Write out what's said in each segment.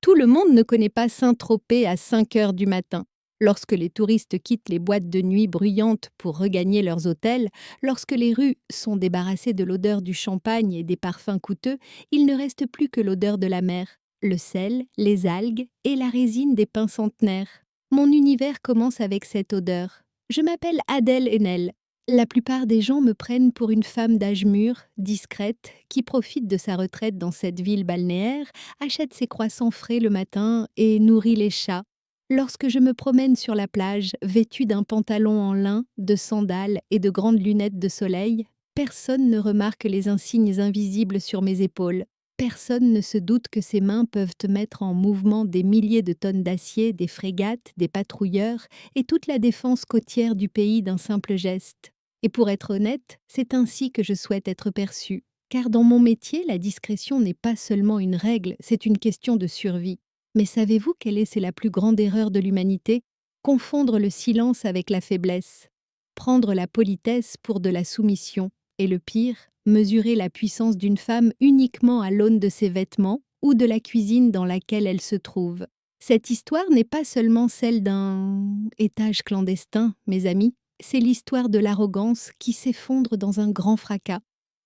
Tout le monde ne connaît pas Saint-Tropez à 5 heures du matin. Lorsque les touristes quittent les boîtes de nuit bruyantes pour regagner leurs hôtels, lorsque les rues sont débarrassées de l'odeur du champagne et des parfums coûteux, il ne reste plus que l'odeur de la mer, le sel, les algues et la résine des pins centenaires. Mon univers commence avec cette odeur. Je m'appelle Adèle Haenel. La plupart des gens me prennent pour une femme d'âge mûr, discrète, qui profite de sa retraite dans cette ville balnéaire, achète ses croissants frais le matin et nourrit les chats. Lorsque je me promène sur la plage, vêtue d'un pantalon en lin, de sandales et de grandes lunettes de soleil, personne ne remarque les insignes invisibles sur mes épaules. Personne ne se doute que ces mains peuvent mettre en mouvement des milliers de tonnes d'acier, des frégates, des patrouilleurs et toute la défense côtière du pays d'un simple geste. Et pour être honnête, c'est ainsi que je souhaite être perçue. Car dans mon métier, la discrétion n'est pas seulement une règle, c'est une question de survie. Mais savez-vous c'est la plus grande erreur de l'humanité? Confondre le silence avec la faiblesse. Prendre la politesse pour de la soumission. Et le pire, mesurer la puissance d'une femme uniquement à l'aune de ses vêtements ou de la cuisine dans laquelle elle se trouve. Cette histoire n'est pas seulement celle d'un étage clandestin, mes amis, c'est l'histoire de l'arrogance qui s'effondre dans un grand fracas.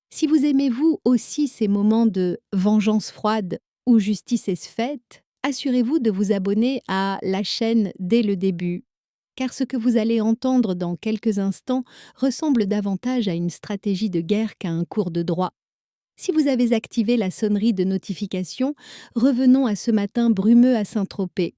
Si vous aimez vous aussi ces moments de vengeance froide où justice est faite, assurez-vous de vous abonner à la chaîne dès le début. Car ce que vous allez entendre dans quelques instants ressemble davantage à une stratégie de guerre qu'à un cours de droit. Si vous avez activé la sonnerie de notification, revenons à ce matin brumeux à Saint-Tropez.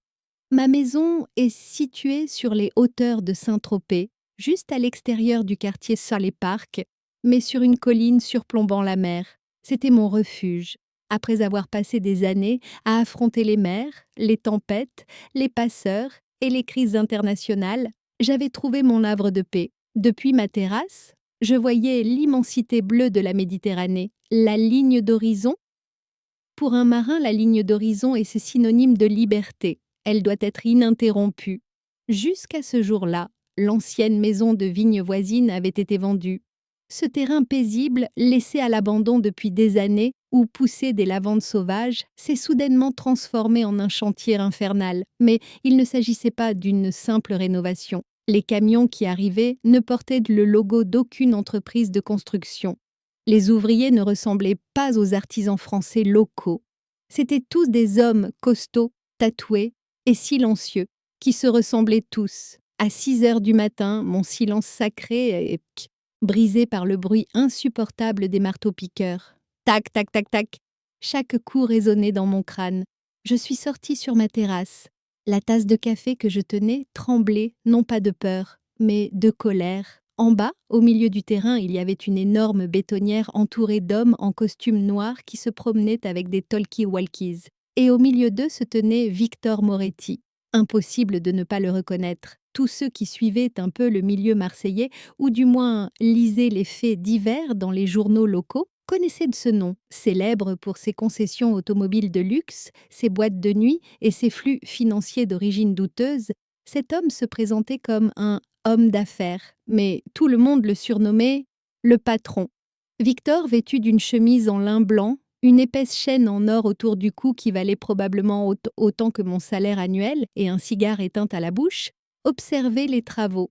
Ma maison est située sur les hauteurs de Saint-Tropez, juste à l'extérieur du quartier Solé Park, mais sur une colline surplombant la mer. C'était mon refuge. Après avoir passé des années à affronter les mers, les tempêtes, les passeurs et les crises internationales, j'avais trouvé mon havre de paix. Depuis ma terrasse, je voyais l'immensité bleue de la Méditerranée, la ligne d'horizon. Pour un marin, la ligne d'horizon est synonyme de liberté. Elle doit être ininterrompue. Jusqu'à ce jour-là, l'ancienne maison de vigne voisine avait été vendue. Ce terrain paisible, laissé à l'abandon depuis des années, où poussaient des lavandes sauvages, s'est soudainement transformé en un chantier infernal. Mais il ne s'agissait pas d'une simple rénovation. Les camions qui arrivaient ne portaient le logo d'aucune entreprise de construction. Les ouvriers ne ressemblaient pas aux artisans français locaux. C'étaient tous des hommes costauds, tatoués et silencieux, qui se ressemblaient tous. À 6 heures du matin, mon silence sacré est brisé par le bruit insupportable des marteaux-piqueurs. Tac, tac, tac, tac. Chaque coup résonnait dans mon crâne. Je suis sortie sur ma terrasse. La tasse de café que je tenais tremblait, non pas de peur, mais de colère. En bas, au milieu du terrain, il y avait une énorme bétonnière entourée d'hommes en costume noir qui se promenaient avec des talkie-walkies. Et au milieu d'eux se tenait Victor Moretti. Impossible de ne pas le reconnaître. Tous ceux qui suivaient un peu le milieu marseillais, ou du moins lisaient les faits divers dans les journaux locaux, connaissaient de ce nom, célèbre pour ses concessions automobiles de luxe, ses boîtes de nuit et ses flux financiers d'origine douteuse. Cet homme se présentait comme un homme d'affaires, mais tout le monde le surnommait le patron. Victor, vêtu d'une chemise en lin blanc, une épaisse chaîne en or autour du cou qui valait probablement autant que mon salaire annuel et un cigare éteint à la bouche, observait les travaux.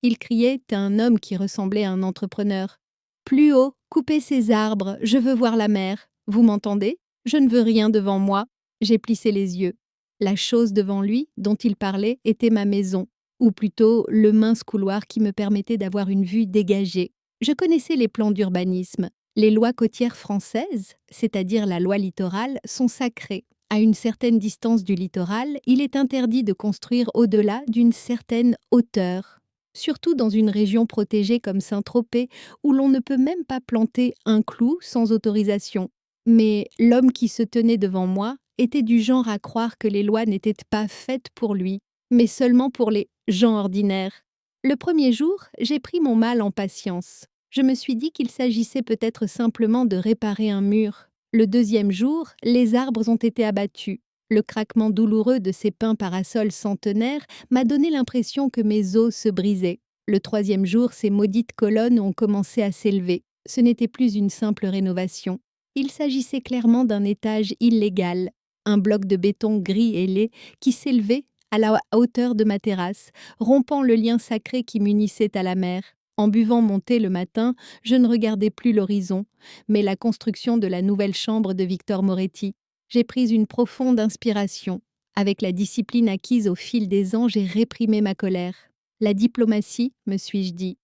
Il criait à un homme qui ressemblait à un entrepreneur. « Plus haut, coupez ces arbres, je veux voir la mer. Vous m'entendez? Je ne veux rien devant moi. » J'ai plissé les yeux. La chose devant lui, dont il parlait, était ma maison, ou plutôt le mince couloir qui me permettait d'avoir une vue dégagée. Je connaissais les plans d'urbanisme. Les lois côtières françaises, c'est-à-dire la loi littorale, sont sacrées. À une certaine distance du littoral, il est interdit de construire au-delà d'une certaine hauteur. Surtout dans une région protégée comme Saint-Tropez, où l'on ne peut même pas planter un clou sans autorisation. Mais l'homme qui se tenait devant moi était du genre à croire que les lois n'étaient pas faites pour lui, mais seulement pour les gens ordinaires. Le premier jour, j'ai pris mon mal en patience. Je me suis dit qu'il s'agissait peut-être simplement de réparer un mur. Le deuxième jour, les arbres ont été abattus. Le craquement douloureux de ces pins parasols centenaires m'a donné l'impression que mes os se brisaient. Le troisième jour, ces maudites colonnes ont commencé à s'élever. Ce n'était plus une simple rénovation. Il s'agissait clairement d'un étage illégal. un bloc de béton gris et laid qui s'élevait à la hauteur de ma terrasse, rompant le lien sacré qui m'unissait à la mer. En buvant mon thé le matin, je ne regardais plus l'horizon, mais la construction de la nouvelle chambre de Victor Moretti. J'ai pris une profonde inspiration. Avec la discipline acquise au fil des ans, j'ai réprimé ma colère. La diplomatie, me suis-je dit.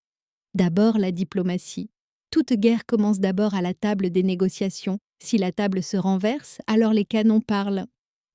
D'abord la diplomatie. Toute guerre commence d'abord à la table des négociations. Si la table se renverse, alors les canons parlent.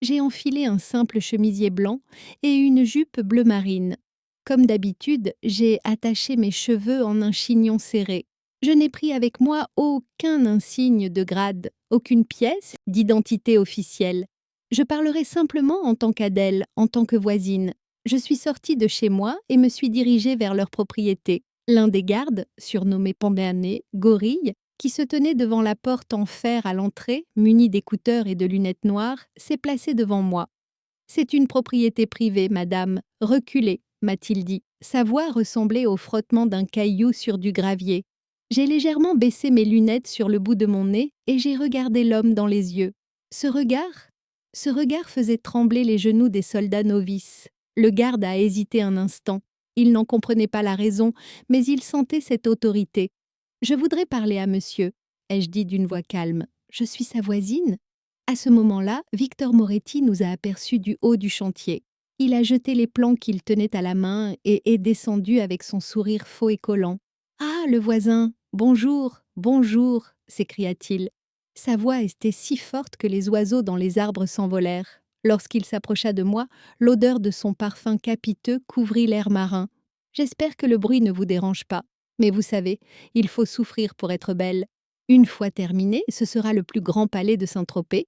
J'ai enfilé un simple chemisier blanc et une jupe bleu marine. Comme d'habitude, j'ai attaché mes cheveux en un chignon serré. Je n'ai pris avec moi aucun insigne de grade, aucune pièce d'identité officielle. Je parlerai simplement en tant qu'Adèle, en tant que voisine. Je suis sortie de chez moi et me suis dirigée vers leur propriété. L'un des gardes, surnommé Pandéané, Gorille, qui se tenait devant la porte en fer à l'entrée, muni d'écouteurs et de lunettes noires, s'est placé devant moi. « C'est une propriété privée, madame. Reculez, m'a-t-il dit. Sa voix ressemblait au frottement d'un caillou sur du gravier. J'ai légèrement baissé mes lunettes sur le bout de mon nez et j'ai regardé l'homme dans les yeux. Ce regard faisait trembler les genoux des soldats novices. Le garde a hésité un instant. Il n'en comprenait pas la raison, mais il sentait cette autorité. « Je voudrais parler à monsieur », ai-je dit d'une voix calme. « Je suis sa voisine ?» À ce moment-là, Victor Moretti nous a aperçus du haut du chantier. Il a jeté les plans qu'il tenait à la main et est descendu avec son sourire faux et collant. « Ah, le voisin! Bonjour, bonjour !» s'écria-t-il. Sa voix était si forte que les oiseaux dans les arbres s'envolèrent. Lorsqu'il s'approcha de moi, l'odeur de son parfum capiteux couvrit l'air marin. « J'espère que le bruit ne vous dérange pas. Mais vous savez, il faut souffrir pour être belle. Une fois terminé, ce sera le plus grand palais de Saint-Tropez. »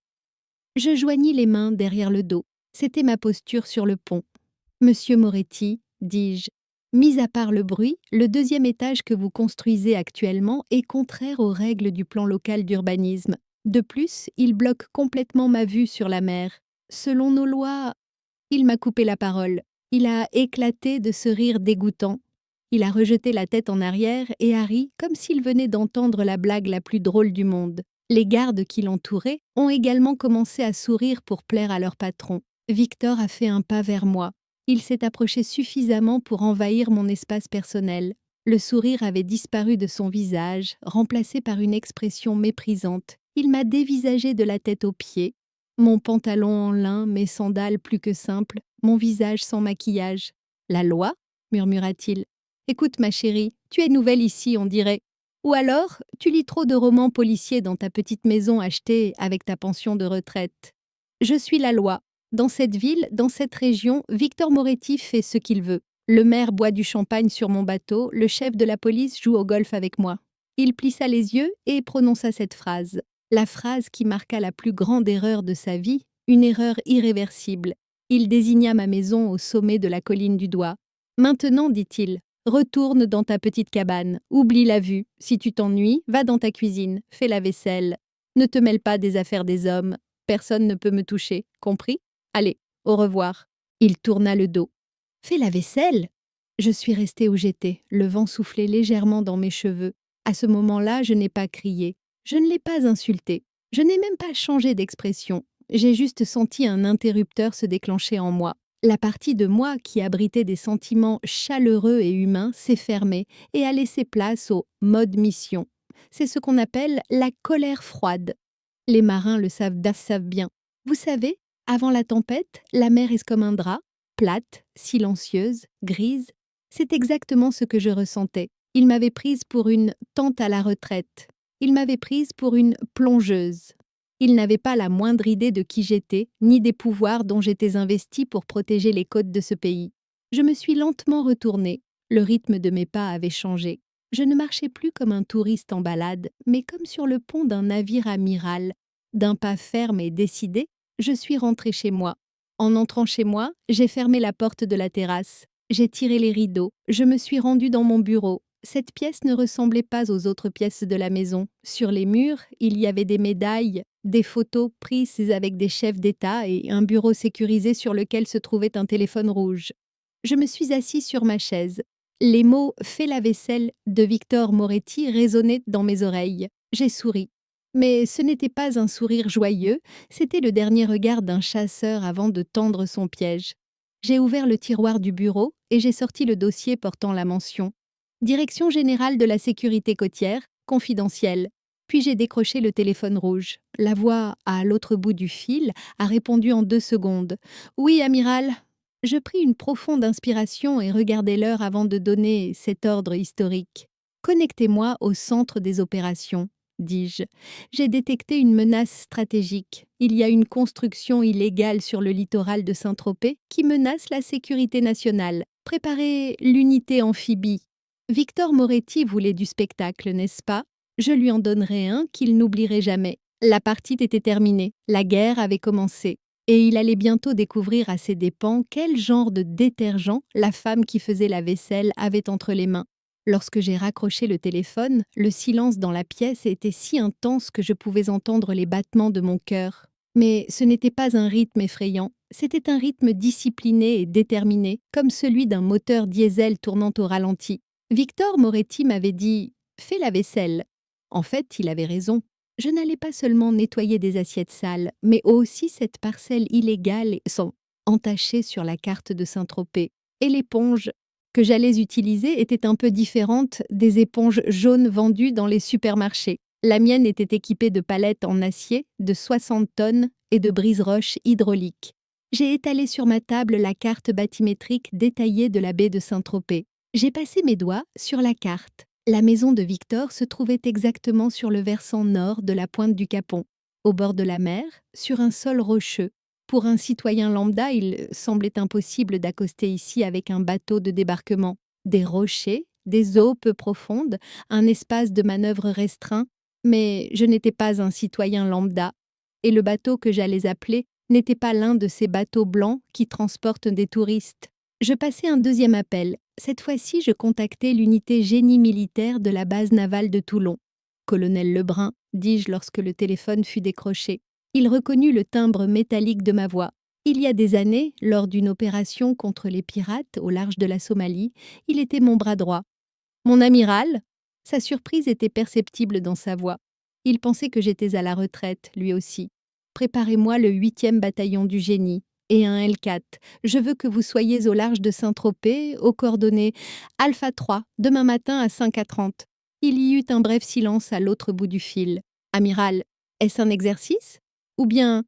Je joignis les mains derrière le dos. C'était ma posture sur le pont. « Monsieur Moretti, dis-je, mis à part le bruit, le deuxième étage que vous construisez actuellement est contraire aux règles du plan local d'urbanisme. De plus, il bloque complètement ma vue sur la mer. Selon nos lois... » Il m'a coupé la parole. Il a éclaté de ce rire dégoûtant. Il a rejeté la tête en arrière et a ri comme s'il venait d'entendre la blague la plus drôle du monde. Les gardes qui l'entouraient ont également commencé à sourire pour plaire à leur patron. Victor a fait un pas vers moi. Il s'est approché suffisamment pour envahir mon espace personnel. Le sourire avait disparu de son visage, remplacé par une expression méprisante. Il m'a dévisagé de la tête aux pieds. Mon pantalon en lin, mes sandales plus que simples, mon visage sans maquillage. « La loi ?» murmura-t-il. « Écoute, ma chérie, tu es nouvelle ici, on dirait. Ou alors, tu lis trop de romans policiers dans ta petite maison achetée avec ta pension de retraite. Je suis la loi. Dans cette ville, dans cette région, Victor Moretti fait ce qu'il veut. Le maire boit du champagne sur mon bateau, le chef de la police joue au golf avec moi. » Il plissa les yeux et prononça cette phrase. La phrase qui marqua la plus grande erreur de sa vie, une erreur irréversible. Il désigna ma maison au sommet de la colline du doigt. « Maintenant, dit-il, retourne dans ta petite cabane, oublie la vue. Si tu t'ennuies, va dans ta cuisine, fais la vaisselle. Ne te mêle pas des affaires des hommes. Personne ne peut me toucher, compris? Allez, au revoir. » Il tourna le dos. « Fais la vaisselle ?» Je suis restée où j'étais, le vent soufflait légèrement dans mes cheveux. À ce moment-là, je n'ai pas crié. Je ne l'ai pas insulté. Je n'ai même pas changé d'expression. J'ai juste senti un interrupteur se déclencher en moi. La partie de moi qui abritait des sentiments chaleureux et humains s'est fermée et a laissé place au mode mission. C'est ce qu'on appelle la colère froide. Les marins le savent bien. Vous savez, avant la tempête, la mer est comme un drap, plate, silencieuse, grise. C'est exactement ce que je ressentais. Il m'avait prise pour une tante à la retraite. Il m'avait prise pour une plongeuse. Il n'avait pas la moindre idée de qui j'étais, ni des pouvoirs dont j'étais investie pour protéger les côtes de ce pays. Je me suis lentement retournée. Le rythme de mes pas avait changé. Je ne marchais plus comme un touriste en balade, mais comme sur le pont d'un navire amiral. D'un pas ferme et décidé, je suis rentrée chez moi. En entrant chez moi, j'ai fermé la porte de la terrasse. J'ai tiré les rideaux. Je me suis rendue dans mon bureau. Cette pièce ne ressemblait pas aux autres pièces de la maison. Sur les murs, il y avait des médailles, des photos prises avec des chefs d'État et un bureau sécurisé sur lequel se trouvait un téléphone rouge. Je me suis assise sur ma chaise. Les mots « Fais la vaisselle » de Victor Moretti résonnaient dans mes oreilles. J'ai souri. Mais ce n'était pas un sourire joyeux, c'était le dernier regard d'un chasseur avant de tendre son piège. J'ai ouvert le tiroir du bureau et j'ai sorti le dossier portant la mention. Direction générale de la sécurité côtière, confidentielle. Puis j'ai décroché le téléphone rouge. La voix, à l'autre bout du fil, a répondu en 2 secondes. Oui, amiral. Je pris une profonde inspiration et regardai l'heure avant de donner cet ordre historique. Connectez-moi au centre des opérations, dis-je. J'ai détecté une menace stratégique. Il y a une construction illégale sur le littoral de Saint-Tropez qui menace la sécurité nationale. Préparez l'unité amphibie. Victor Moretti voulait du spectacle, n'est-ce pas? Je lui en donnerai un qu'il n'oublierait jamais. La partie était terminée, la guerre avait commencé. Et il allait bientôt découvrir à ses dépens quel genre de détergent la femme qui faisait la vaisselle avait entre les mains. Lorsque j'ai raccroché le téléphone, le silence dans la pièce était si intense que je pouvais entendre les battements de mon cœur. Mais ce n'était pas un rythme effrayant, c'était un rythme discipliné et déterminé, comme celui d'un moteur diesel tournant au ralenti. Victor Moretti m'avait dit « Fais la vaisselle ». En fait, il avait raison. Je n'allais pas seulement nettoyer des assiettes sales, mais aussi cette parcelle illégale entachée sur la carte de Saint-Tropez. Et l'éponge que j'allais utiliser était un peu différente des éponges jaunes vendues dans les supermarchés. La mienne était équipée de palettes en acier de 60 tonnes et de brise-roches hydrauliques. J'ai étalé sur ma table la carte bathymétrique détaillée de la baie de Saint-Tropez. J'ai passé mes doigts sur la carte. La maison de Victor se trouvait exactement sur le versant nord de la pointe du Capon, au bord de la mer, sur un sol rocheux. Pour un citoyen lambda, il semblait impossible d'accoster ici avec un bateau de débarquement. Des rochers, des eaux peu profondes, un espace de manœuvre restreint, mais je n'étais pas un citoyen lambda, et le bateau que j'allais appeler n'était pas l'un de ces bateaux blancs qui transportent des touristes. Je passai un deuxième appel. Cette fois-ci, je contactai l'unité génie militaire de la base navale de Toulon. « Colonel Lebrun », dis-je lorsque le téléphone fut décroché. Il reconnut le timbre métallique de ma voix. Il y a des années, lors d'une opération contre les pirates au large de la Somalie, il était mon bras droit. « Mon amiral ?» Sa surprise était perceptible dans sa voix. Il pensait que j'étais à la retraite, lui aussi. « Préparez-moi le 8e bataillon du génie. Et un L4. Je veux que vous soyez au large de Saint-Tropez, aux coordonnées Alpha 3, demain matin à 5h30. Il y eut un bref silence à l'autre bout du fil. Amiral, est-ce un exercice? Ou bien,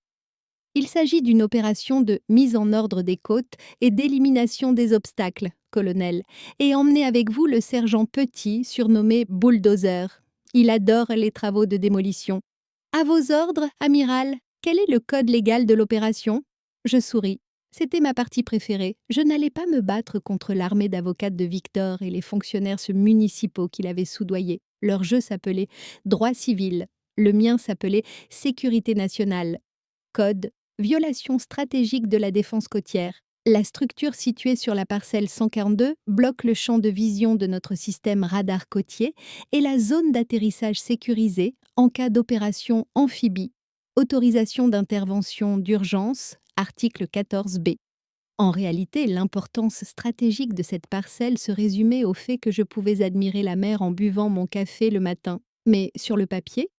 il s'agit d'une opération de mise en ordre des côtes et d'élimination des obstacles, colonel, et emmenez avec vous le sergent Petit, surnommé Bulldozer. Il adore les travaux de démolition. À vos ordres, amiral, quel est le code légal de l'opération? Je souris. C'était ma partie préférée. Je n'allais pas me battre contre l'armée d'avocates de Victor et les fonctionnaires municipaux qu'il avait soudoyés. Leur jeu s'appelait droit civil. Le mien s'appelait sécurité nationale. Code violation stratégique de la défense côtière. La structure située sur la parcelle 142 bloque le champ de vision de notre système radar côtier et la zone d'atterrissage sécurisée en cas d'opération amphibie. Autorisation d'intervention d'urgence, article 14b. En réalité, l'importance stratégique de cette parcelle se résumait au fait que je pouvais admirer la mer en buvant mon café le matin. Mais sur le papier,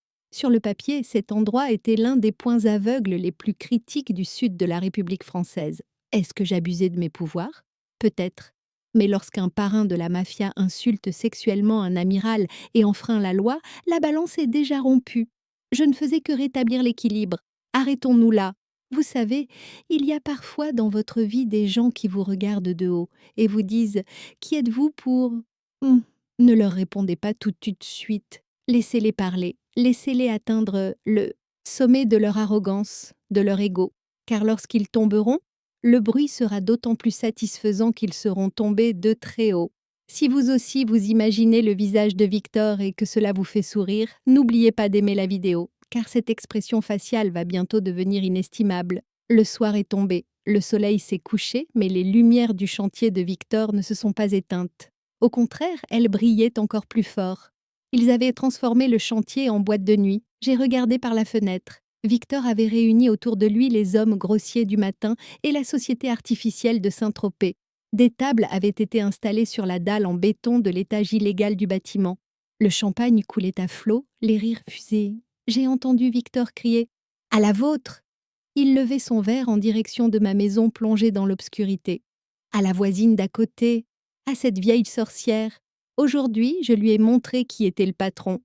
cet endroit était l'un des points aveugles les plus critiques du sud de la République française. Est-ce que j'abusais de mes pouvoirs? Peut-être. Mais lorsqu'un parrain de la mafia insulte sexuellement un amiral et enfreint la loi, la balance est déjà rompue. Je ne faisais que rétablir l'équilibre. Arrêtons-nous là. Vous savez, il y a parfois dans votre vie des gens qui vous regardent de haut et vous disent « Qui êtes-vous pour… » Ne leur répondez pas tout de suite. Laissez-les parler. Laissez-les atteindre le sommet de leur arrogance, de leur ego. Car lorsqu'ils tomberont, le bruit sera d'autant plus satisfaisant qu'ils seront tombés de très haut. Si vous aussi vous imaginez le visage de Victor et que cela vous fait sourire, n'oubliez pas d'aimer la vidéo, car cette expression faciale va bientôt devenir inestimable. Le soir est tombé, le soleil s'est couché, mais les lumières du chantier de Victor ne se sont pas éteintes. Au contraire, elles brillaient encore plus fort. Ils avaient transformé le chantier en boîte de nuit. J'ai regardé par la fenêtre. Victor avait réuni autour de lui les hommes grossiers du matin et la société artificielle de Saint-Tropez. Des tables avaient été installées sur la dalle en béton de l'étage illégal du bâtiment. Le champagne coulait à flots, les rires fusaient J'ai entendu Victor crier « À la vôtre !» Il levait son verre en direction de ma maison plongée dans l'obscurité. À la voisine d'à côté, à cette vieille sorcière. Aujourd'hui, je lui ai montré qui était le patron.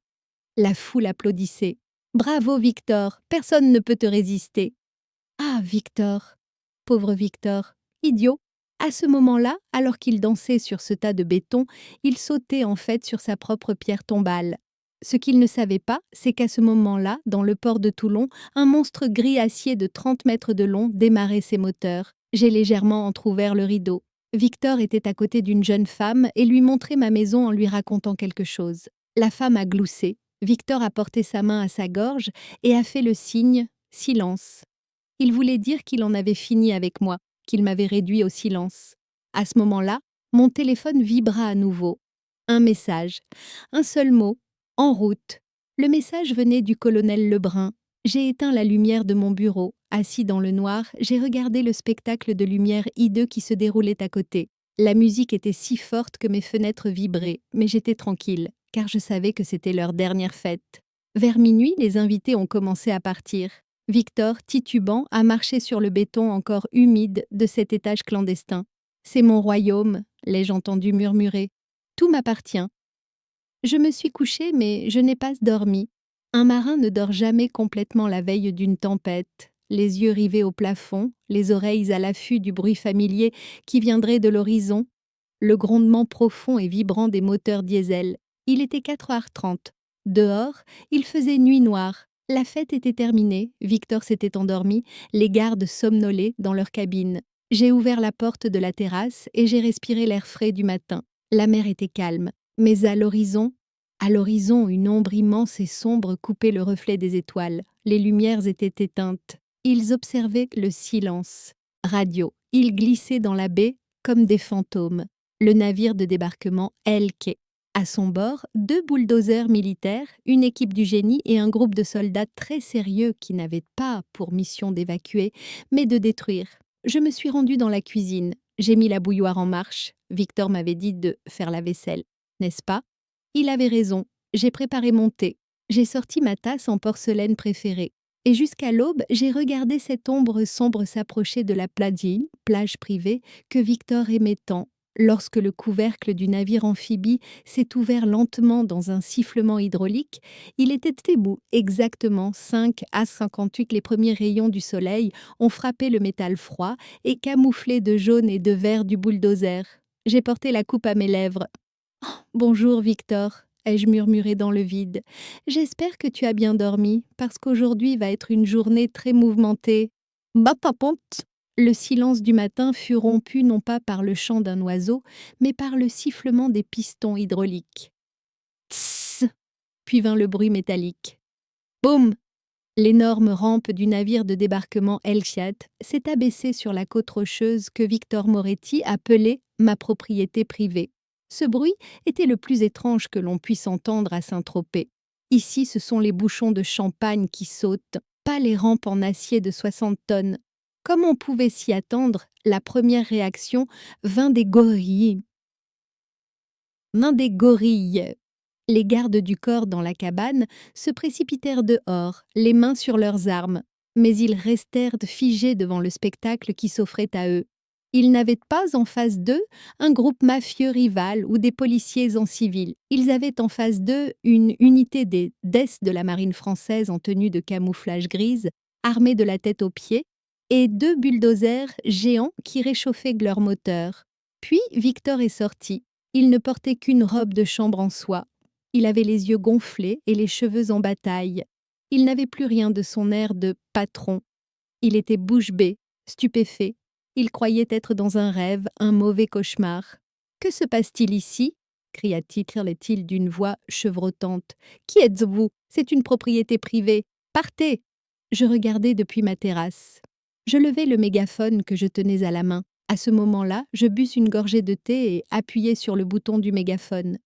La foule applaudissait. « Bravo, Victor, personne ne peut te résister. » Ah, Victor, pauvre Victor, idiot. À ce moment-là, alors qu'il dansait sur ce tas de béton, il sautait en fait sur sa propre pierre tombale. Ce qu'il ne savait pas, c'est qu'à ce moment-là, dans le port de Toulon, un monstre gris acier de 30 mètres de long démarrait ses moteurs. J'ai légèrement entrouvert le rideau. Victor était à côté d'une jeune femme et lui montrait ma maison en lui racontant quelque chose. La femme a gloussé. Victor a porté sa main à sa gorge et a fait le signe « silence ». Il voulait dire qu'il en avait fini avec moi, qu'il m'avait réduit au silence. À ce moment-là, mon téléphone vibra à nouveau. Un message, un seul mot, en route. Le message venait du colonel Lebrun. J'ai éteint la lumière de mon bureau. Assis dans le noir, j'ai regardé le spectacle de lumière hideux qui se déroulait à côté. La musique était si forte que mes fenêtres vibraient, mais j'étais tranquille, car je savais que c'était leur dernière fête. Vers minuit, les invités ont commencé à partir. Victor, titubant, a marché sur le béton encore humide de cet étage clandestin. « C'est mon royaume », l'ai-je entendu murmurer. « Tout m'appartient. » Je me suis couchée, mais je n'ai pas dormi. Un marin ne dort jamais complètement la veille d'une tempête, les yeux rivés au plafond, les oreilles à l'affût du bruit familier qui viendrait de l'horizon, le grondement profond et vibrant des moteurs diesel. Il était 4h30. Dehors, il faisait nuit noire. La fête était terminée, Victor s'était endormi, les gardes somnolaient dans leur cabine. J'ai ouvert la porte de la terrasse et j'ai respiré l'air frais du matin. La mer était calme, mais à l'horizon, une ombre immense et sombre coupait le reflet des étoiles. Les lumières étaient éteintes. Ils observaient le silence. Radio. Ils glissaient dans la baie comme des fantômes. Le navire de débarquement Elke. À son bord, 2 bulldozers militaires, une équipe du génie et un groupe de soldats très sérieux qui n'avaient pas pour mission d'évacuer, mais de détruire. Je me suis rendue dans la cuisine. J'ai mis la bouilloire en marche. Victor m'avait dit de faire la vaisselle. N'est-ce pas? Il avait raison. J'ai préparé mon thé. J'ai sorti ma tasse en porcelaine préférée. Et jusqu'à l'aube, j'ai regardé cette ombre sombre s'approcher de la plage privée, que Victor aimait tant. Lorsque le couvercle du navire amphibie s'est ouvert lentement dans un sifflement hydraulique, il était debout, exactement 5 à 58. Les premiers rayons du soleil ont frappé le métal froid et camouflé de jaune et de vert du bulldozer. J'ai porté la coupe à mes lèvres. « Oh, bonjour Victor », ai-je murmuré dans le vide. « J'espère que tu as bien dormi, parce qu'aujourd'hui va être une journée très mouvementée. » Bapapont. Le silence du matin fut rompu non pas par le chant d'un oiseau, mais par le sifflement des pistons hydrauliques. Tss. Puis vint le bruit métallique. Boum. L'énorme rampe du navire de débarquement Elchiat s'est abaissée sur la côte rocheuse que Victor Moretti appelait « ma propriété privée ». Ce bruit était le plus étrange que l'on puisse entendre à Saint-Tropez. Ici, ce sont les bouchons de champagne qui sautent, pas les rampes en acier de 60 tonnes. Comme on pouvait s'y attendre, la première réaction vint des gorilles. Les gardes du corps dans la cabane se précipitèrent dehors, les mains sur leurs armes, mais ils restèrent figés devant le spectacle qui s'offrait à eux. Ils n'avaient pas en face d'eux un groupe mafieux rival ou des policiers en civil. Ils avaient en face d'eux une unité des DES de la marine française en tenue de camouflage grise, armée de la tête aux pieds, et 2 bulldozers géants qui réchauffaient leurs moteurs. Puis Victor est sorti. Il ne portait qu'une robe de chambre en soie. Il avait les yeux gonflés et les cheveux en bataille. Il n'avait plus rien de son air de patron. Il était bouche bée, stupéfait. Il croyait être dans un rêve, un mauvais cauchemar. « Que se passe-t-il ici ?» cria-t-il d'une voix chevrotante. « Qui êtes-vous? C'est une propriété privée. Partez !» Je regardais depuis ma terrasse. Je levai le mégaphone que je tenais à la main. À ce moment-là, je bus une gorgée de thé et appuyai sur le bouton du mégaphone.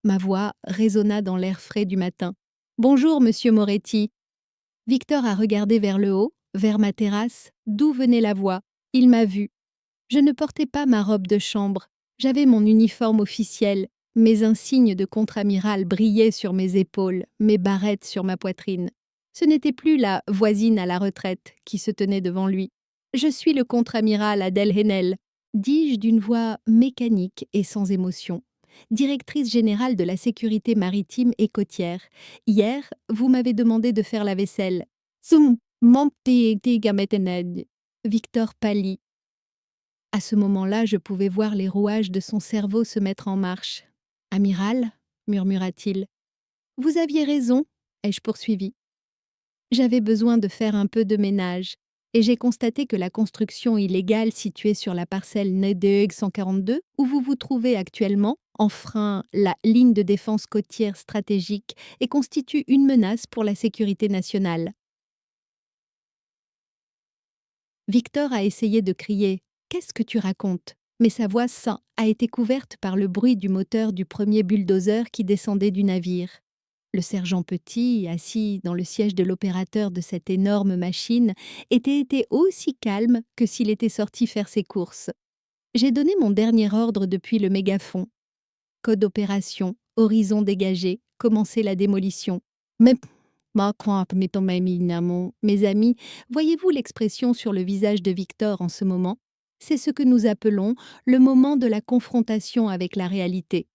Ma voix résonna dans l'air frais du matin. « Bonjour, monsieur Moretti. » Victor a regardé vers le haut, vers ma terrasse, d'où venait la voix. Il m'a vue. Je ne portais pas ma robe de chambre. J'avais mon uniforme officiel. Mes insignes de contre-amiral brillaient sur mes épaules, mes barrettes sur ma poitrine. Ce n'était plus la voisine à la retraite qui se tenait devant lui. Je suis le contre-amiral Adèle Haenel, dis-je d'une voix mécanique et sans émotion. Directrice générale de la sécurité maritime et côtière. Hier, vous m'avez demandé de faire la vaisselle. Zoom, mon petit gametened. Victor pâlit. À ce moment-là, je pouvais voir les rouages de son cerveau se mettre en marche. Amiral, murmura-t-il. Vous aviez raison, ai-je poursuivi. J'avais besoin de faire un peu de ménage, et j'ai constaté que la construction illégale située sur la parcelle Nedeeg 142, où vous vous trouvez actuellement, enfreint la ligne de défense côtière stratégique et constitue une menace pour la sécurité nationale. Victor a essayé de crier « Qu'est-ce que tu racontes ?» mais sa voix a été couverte par le bruit du moteur du premier bulldozer qui descendait du navire. Le sergent Petit, assis dans le siège de l'opérateur de cette énorme machine, était été aussi calme que s'il était sorti faire ses courses. J'ai donné mon dernier ordre depuis le mégaphone. Code d'opération, horizon dégagé, commencer la démolition. Mais, mes amis, voyez-vous l'expression sur le visage de Victor en ce moment? C'est ce que nous appelons le moment de la confrontation avec la réalité.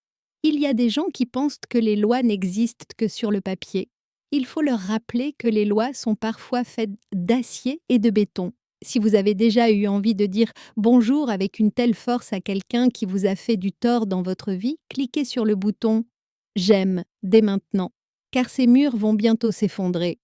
Il y a des gens qui pensent que les lois n'existent que sur le papier. Il faut leur rappeler que les lois sont parfois faites d'acier et de béton. Si vous avez déjà eu envie de dire bonjour avec une telle force à quelqu'un qui vous a fait du tort dans votre vie, cliquez sur le bouton « J'aime » dès maintenant, car ces murs vont bientôt s'effondrer.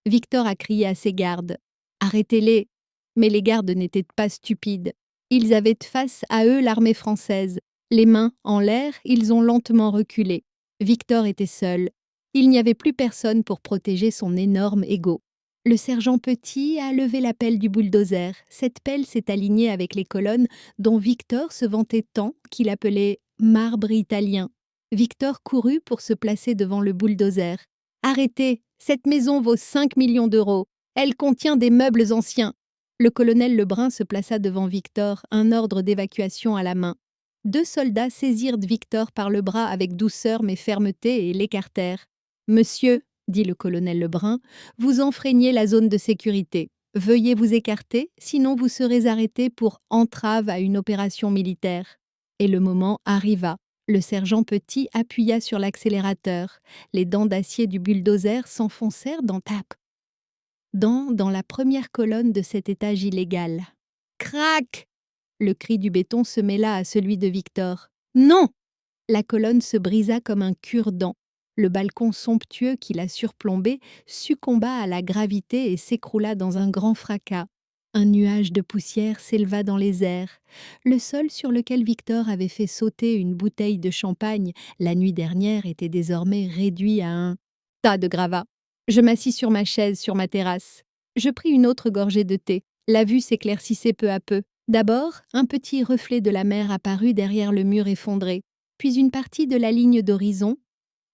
Victor a crié à ses gardes « Arrêtez-les !» Mais les gardes n'étaient pas stupides. Ils avaient face à eux l'armée française. Les mains en l'air, ils ont lentement reculé. Victor était seul. Il n'y avait plus personne pour protéger son énorme ego. Le sergent Petit a levé la pelle du bulldozer. Cette pelle s'est alignée avec les colonnes dont Victor se vantait tant qu'il appelait « marbre italien ». Victor courut pour se placer devant le bulldozer. « Arrêtez, cette maison vaut 5 millions d'euros. Elle contient des meubles anciens. » Le colonel Lebrun se plaça devant Victor, un ordre d'évacuation à la main. 2 soldats saisirent Victor par le bras avec douceur mais fermeté et l'écartèrent. « Monsieur, » dit le colonel Lebrun, « vous enfreignez la zone de sécurité. Veuillez vous écarter, sinon vous serez arrêté pour entrave à une opération militaire. » Et le moment arriva. Le sergent Petit appuya sur l'accélérateur. Les dents d'acier du bulldozer s'enfoncèrent dans la première colonne de cet étage illégal. Crac! Le cri du béton se mêla à celui de Victor. Non! La colonne se brisa comme un cure-dent. Le balcon somptueux qui la surplombait succomba à la gravité et s'écroula dans un grand fracas. Un nuage de poussière s'éleva dans les airs. Le sol sur lequel Victor avait fait sauter une bouteille de champagne la nuit dernière était désormais réduit à un tas de gravats. Je m'assis sur ma chaise sur ma terrasse. Je pris une autre gorgée de thé. La vue s'éclaircissait peu à peu. D'abord, un petit reflet de la mer apparut derrière le mur effondré. Puis une partie de la ligne d'horizon.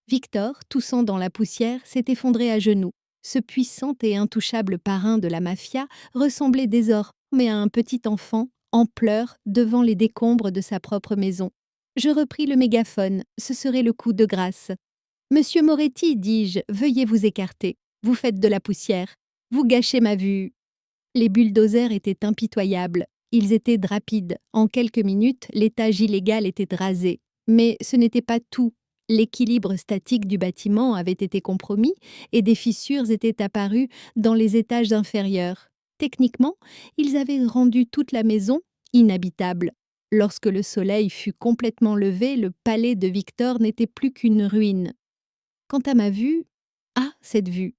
Victor, toussant dans la poussière, s'est effondré à genoux. Ce puissant et intouchable parrain de la mafia ressemblait désormais à un petit enfant, en pleurs, devant les décombres de sa propre maison. Je repris le mégaphone, ce serait le coup de grâce. « Monsieur Moretti, dis-je, veuillez vous écarter. Vous faites de la poussière. Vous gâchez ma vue. » Les bulldozers étaient impitoyables. Ils étaient rapides. En quelques minutes, l'étage illégal était rasé. Mais ce n'était pas tout. L'équilibre statique du bâtiment avait été compromis et des fissures étaient apparues dans les étages inférieurs. Techniquement, ils avaient rendu toute la maison inhabitable. Lorsque le soleil fut complètement levé, le palais de Victor n'était plus qu'une ruine. Quant à ma vue, cette vue!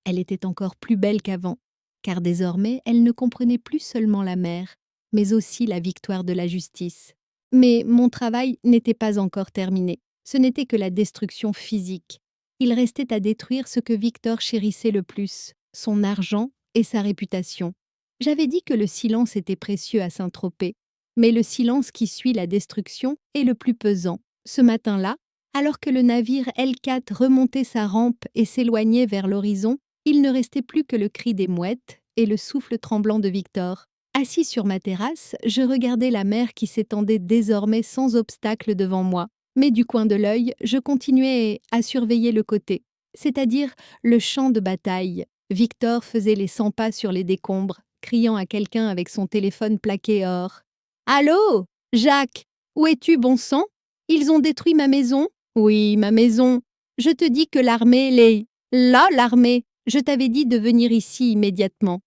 Elle était encore plus belle qu'avant, car désormais elle ne comprenait plus seulement la mer, mais aussi la victoire de la justice. Mais mon travail n'était pas encore terminé. Ce n'était que la destruction physique. Il restait à détruire ce que Victor chérissait le plus, son argent et sa réputation. J'avais dit que le silence était précieux à Saint-Tropez, mais le silence qui suit la destruction est le plus pesant. Ce matin-là, alors que le navire L4 remontait sa rampe et s'éloignait vers l'horizon, il ne restait plus que le cri des mouettes et le souffle tremblant de Victor. Assis sur ma terrasse, je regardais la mer qui s'étendait désormais sans obstacle devant moi. Mais du coin de l'œil, je continuais à surveiller le côté, c'est-à-dire le champ de bataille. Victor faisait les 100 pas sur les décombres, criant à quelqu'un avec son téléphone plaqué or. « Allô, Jacques, où es-tu, bon sang? Ils ont détruit ma maison? Oui, ma maison. Je te dis que l'armée, Là, l'armée. Je t'avais dit de venir ici immédiatement. »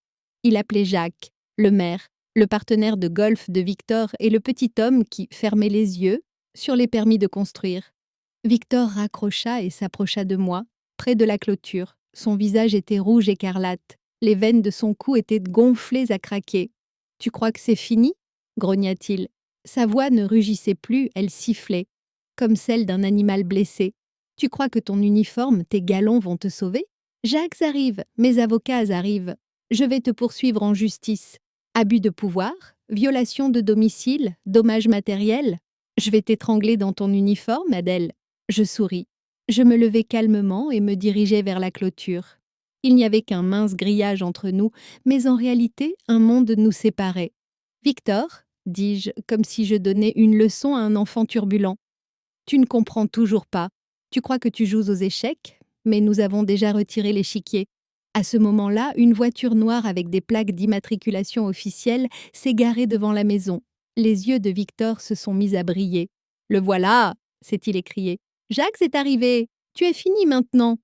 Il appelait Jacques, le maire, le partenaire de golf de Victor et le petit homme qui fermait les yeux sur les permis de construire. Victor raccrocha et s'approcha de moi, près de la clôture. Son visage était rouge écarlate. Les veines de son cou étaient gonflées à craquer. « Tu crois que c'est fini ?» grogna-t-il. Sa voix ne rugissait plus, elle sifflait, comme celle d'un animal blessé. « Tu crois que ton uniforme, tes galons vont te sauver ? Jacques arrive, mes avocats arrivent. Je vais te poursuivre en justice. Abus de pouvoir, violation de domicile, dommages matériels. Je vais t'étrangler dans ton uniforme, Adèle. » Je souris. Je me levai calmement et me dirigeai vers la clôture. Il n'y avait qu'un mince grillage entre nous, mais en réalité, un monde nous séparait. « Victor, dis-je, comme si je donnais une leçon à un enfant turbulent. Tu ne comprends toujours pas. Tu crois que tu joues aux échecs, mais nous avons déjà retiré l'échiquier. » À ce moment-là, une voiture noire avec des plaques d'immatriculation officielle s'est garée devant la maison. Les yeux de Victor se sont mis à briller. « Le voilà !» s'est-il écrié. « Jacques est arrivé. Tu es fini maintenant. »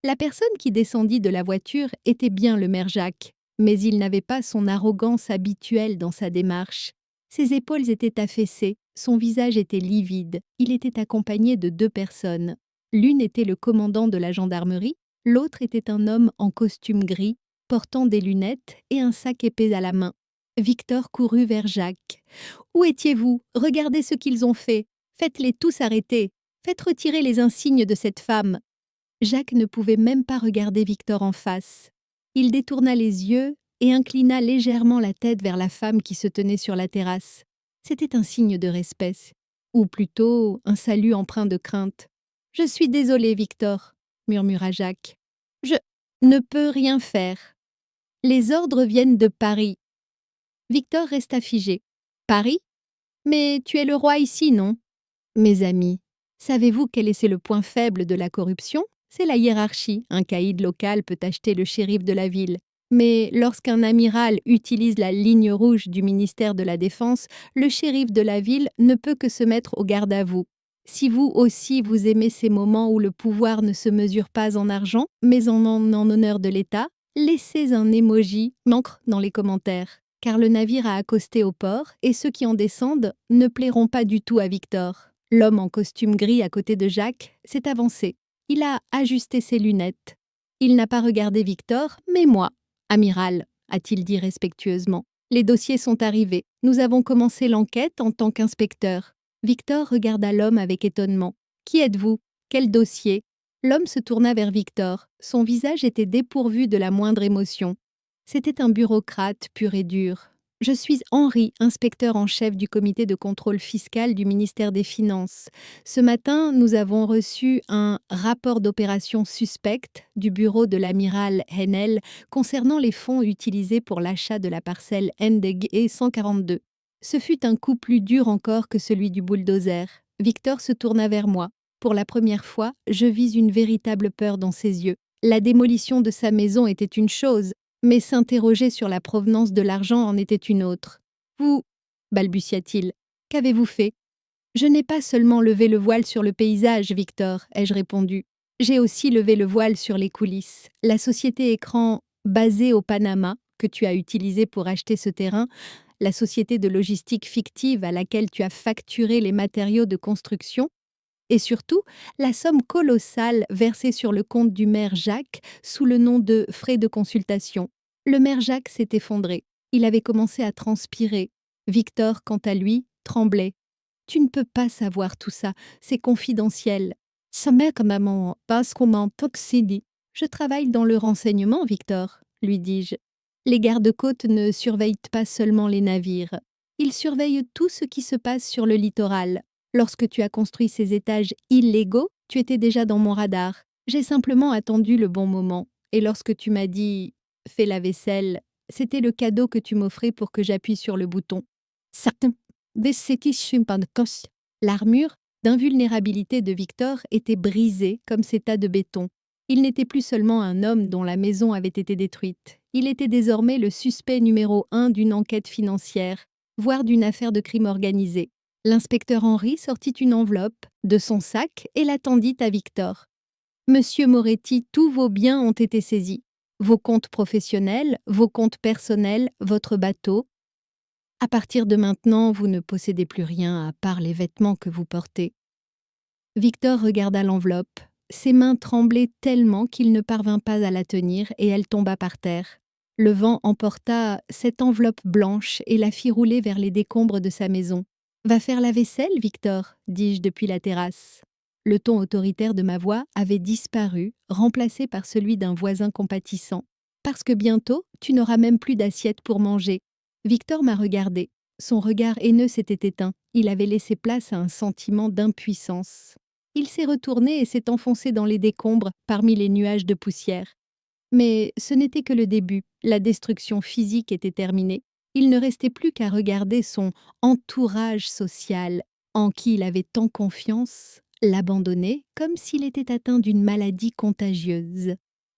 La personne qui descendit de la voiture était bien le maire Jacques, mais il n'avait pas son arrogance habituelle dans sa démarche. Ses épaules étaient affaissées, son visage était livide. Il était accompagné de 2 personnes. L'une était le commandant de la gendarmerie, l'autre était un homme en costume gris, portant des lunettes et un sac épais à la main. Victor courut vers Jacques. « Où étiez-vous? Regardez ce qu'ils ont fait. Faites-les tous arrêter. Faites retirer les insignes de cette femme. » Jacques ne pouvait même pas regarder Victor en face. Il détourna les yeux et inclina légèrement la tête vers la femme qui se tenait sur la terrasse. C'était un signe de respect, ou plutôt un salut empreint de crainte. « Je suis désolé, Victor, » murmura Jacques. « Je ne peux rien faire. Les ordres viennent de Paris. » Victor resta figé. « Paris? Mais tu es le roi ici, non ?» Mes amis, savez-vous quel est le point faible de la corruption? C'est la hiérarchie. Un caïd local peut acheter le shérif de la ville. Mais lorsqu'un amiral utilise la ligne rouge du ministère de la Défense, le shérif de la ville ne peut que se mettre au garde à vous. Si vous aussi vous aimez ces moments où le pouvoir ne se mesure pas en argent, mais en honneur de l'État, laissez un emoji m'encre dans les commentaires, car le navire a accosté au port et ceux qui en descendent ne plairont pas du tout à Victor. L'homme en costume gris à côté de Jacques s'est avancé. Il a ajusté ses lunettes. Il n'a pas regardé Victor, mais moi. « Amiral, » a-t-il dit respectueusement, « les dossiers sont arrivés. Nous avons commencé l'enquête en tant qu'inspecteur. » Victor regarda l'homme avec étonnement. « Qui êtes-vous? Quel dossier ?» L'homme se tourna vers Victor. Son visage était dépourvu de la moindre émotion. C'était un bureaucrate pur et dur. « Je suis Henri, inspecteur en chef du comité de contrôle fiscal du ministère des Finances. Ce matin, nous avons reçu un rapport d'opération suspecte du bureau de l'amiral Henel concernant les fonds utilisés pour l'achat de la parcelle NDG 142. Ce fut un coup plus dur encore que celui du bulldozer. » Victor se tourna vers moi. Pour la première fois, je vis une véritable peur dans ses yeux. La démolition de sa maison était une chose, mais s'interroger sur la provenance de l'argent en était une autre. « Vous, » balbutia-t-il, « qu'avez-vous fait ?»« Je n'ai pas seulement levé le voile sur le paysage, Victor, » ai-je répondu. « J'ai aussi levé le voile sur les coulisses. La société écran basée au Panama, que tu as utilisée pour acheter ce terrain, la société de logistique fictive à laquelle tu as facturé les matériaux de construction, et surtout, la somme colossale versée sur le compte du maire Jacques sous le nom de frais de consultation. » Le maire Jacques s'est effondré. Il avait commencé à transpirer. Victor, quant à lui, tremblait. « Tu ne peux pas savoir tout ça, c'est confidentiel. »« Ça m'est quand même parce qu'on m'a dit. »« Je travaille dans le renseignement, Victor, » lui dis-je. « Les gardes-côtes ne surveillent pas seulement les navires. Ils surveillent tout ce qui se passe sur le littoral. Lorsque tu as construit ces étages illégaux, tu étais déjà dans mon radar. J'ai simplement attendu le bon moment. Et lorsque tu m'as dit « fais la vaisselle », c'était le cadeau que tu m'offrais pour que j'appuie sur le bouton. Certain. L'armure d'invulnérabilité de Victor était brisée comme ces tas de béton. Il n'était plus seulement un homme dont la maison avait été détruite. Il était désormais le suspect numéro 1 d'une enquête financière, voire d'une affaire de crime organisé. L'inspecteur Henry sortit une enveloppe de son sac et la tendit à Victor. Monsieur Moretti, tous vos biens ont été saisis. Vos comptes professionnels, vos comptes personnels, votre bateau. À partir de maintenant, vous ne possédez plus rien à part les vêtements que vous portez. Victor regarda l'enveloppe. Ses mains tremblaient tellement qu'il ne parvint pas à la tenir et elle tomba par terre. Le vent emporta cette enveloppe blanche et la fit rouler vers les décombres de sa maison. « Va faire la vaisselle, Victor » dis-je depuis la terrasse. Le ton autoritaire de ma voix avait disparu, remplacé par celui d'un voisin compatissant. « Parce que bientôt, tu n'auras même plus d'assiette pour manger. » Victor m'a regardé. Son regard haineux s'était éteint. Il avait laissé place à un sentiment d'impuissance. Il s'est retourné et s'est enfoncé dans les décombres, parmi les nuages de poussière. Mais ce n'était que le début. La destruction physique était terminée. Il ne restait plus qu'à regarder son entourage social, en qui il avait tant confiance, l'abandonner comme s'il était atteint d'une maladie contagieuse.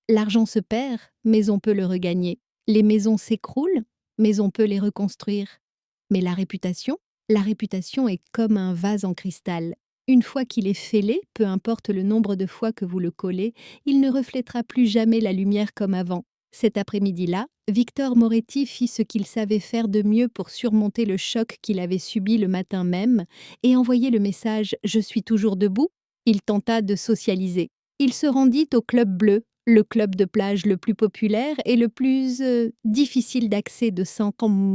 L'argent se perd, mais on peut le regagner. Les maisons s'écroulent, mais on peut les reconstruire. Mais la réputation est comme un vase en cristal. Une fois qu'il est fêlé, peu importe le nombre de fois que vous le collez, il ne reflètera plus jamais la lumière comme avant. Cet après-midi-là, Victor Moretti fit ce qu'il savait faire de mieux pour surmonter le choc qu'il avait subi le matin même et envoyer le message « Je suis toujours debout ». Il tenta de socialiser. Il se rendit au Club Bleu, le club de plage le plus populaire et le plus difficile d'accès de Saint-Tropez.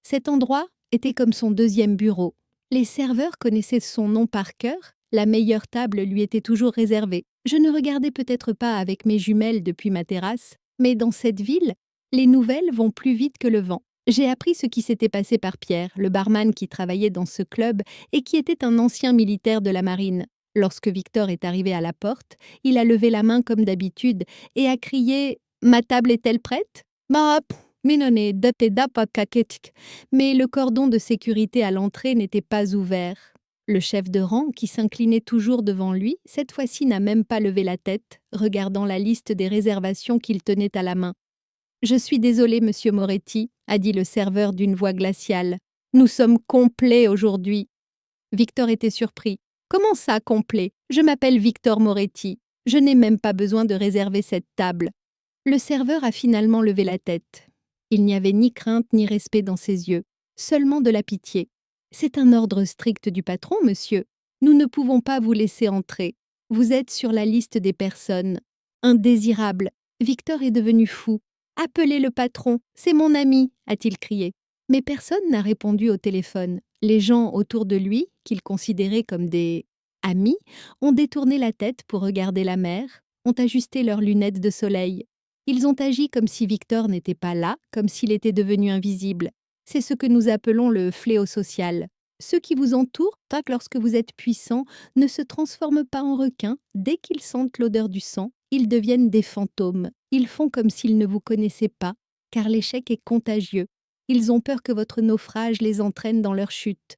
Cet endroit était comme son deuxième bureau. Les serveurs connaissaient son nom par cœur, la meilleure table lui était toujours réservée. Je ne regardais peut-être pas avec mes jumelles depuis ma terrasse, mais dans cette ville, les nouvelles vont plus vite que le vent. J'ai appris ce qui s'était passé par Pierre, le barman qui travaillait dans ce club et qui était un ancien militaire de la marine. Lorsque Victor est arrivé à la porte, il a levé la main comme d'habitude et a crié « Ma table est-elle prête ?»« Mais le cordon de sécurité à l'entrée n'était pas ouvert. Le chef de rang, qui s'inclinait toujours devant lui, cette fois-ci n'a même pas levé la tête, regardant la liste des réservations qu'il tenait à la main. « Je suis désolé, monsieur Moretti, » a dit le serveur d'une voix glaciale. « Nous sommes complets aujourd'hui. » Victor était surpris. « Comment ça, complet ? Je m'appelle Victor Moretti. Je n'ai même pas besoin de réserver cette table. » Le serveur a finalement levé la tête. Il n'y avait ni crainte ni respect dans ses yeux, seulement de la pitié. « C'est un ordre strict du patron, monsieur. Nous ne pouvons pas vous laisser entrer. Vous êtes sur la liste des personnes indésirables. » Victor est devenu fou. « Appelez le patron, c'est mon ami !» a-t-il crié. Mais personne n'a répondu au téléphone. Les gens autour de lui, qu'il considérait comme des amis, ont détourné la tête pour regarder la mer, ont ajusté leurs lunettes de soleil. Ils ont agi comme si Victor n'était pas là, comme s'il était devenu invisible. C'est ce que nous appelons le fléau social. Ceux qui vous entourent, pas que lorsque vous êtes puissant, ne se transforment pas en requins. Dès qu'ils sentent l'odeur du sang, ils deviennent des fantômes. Ils font comme s'ils ne vous connaissaient pas, car l'échec est contagieux. Ils ont peur que votre naufrage les entraîne dans leur chute.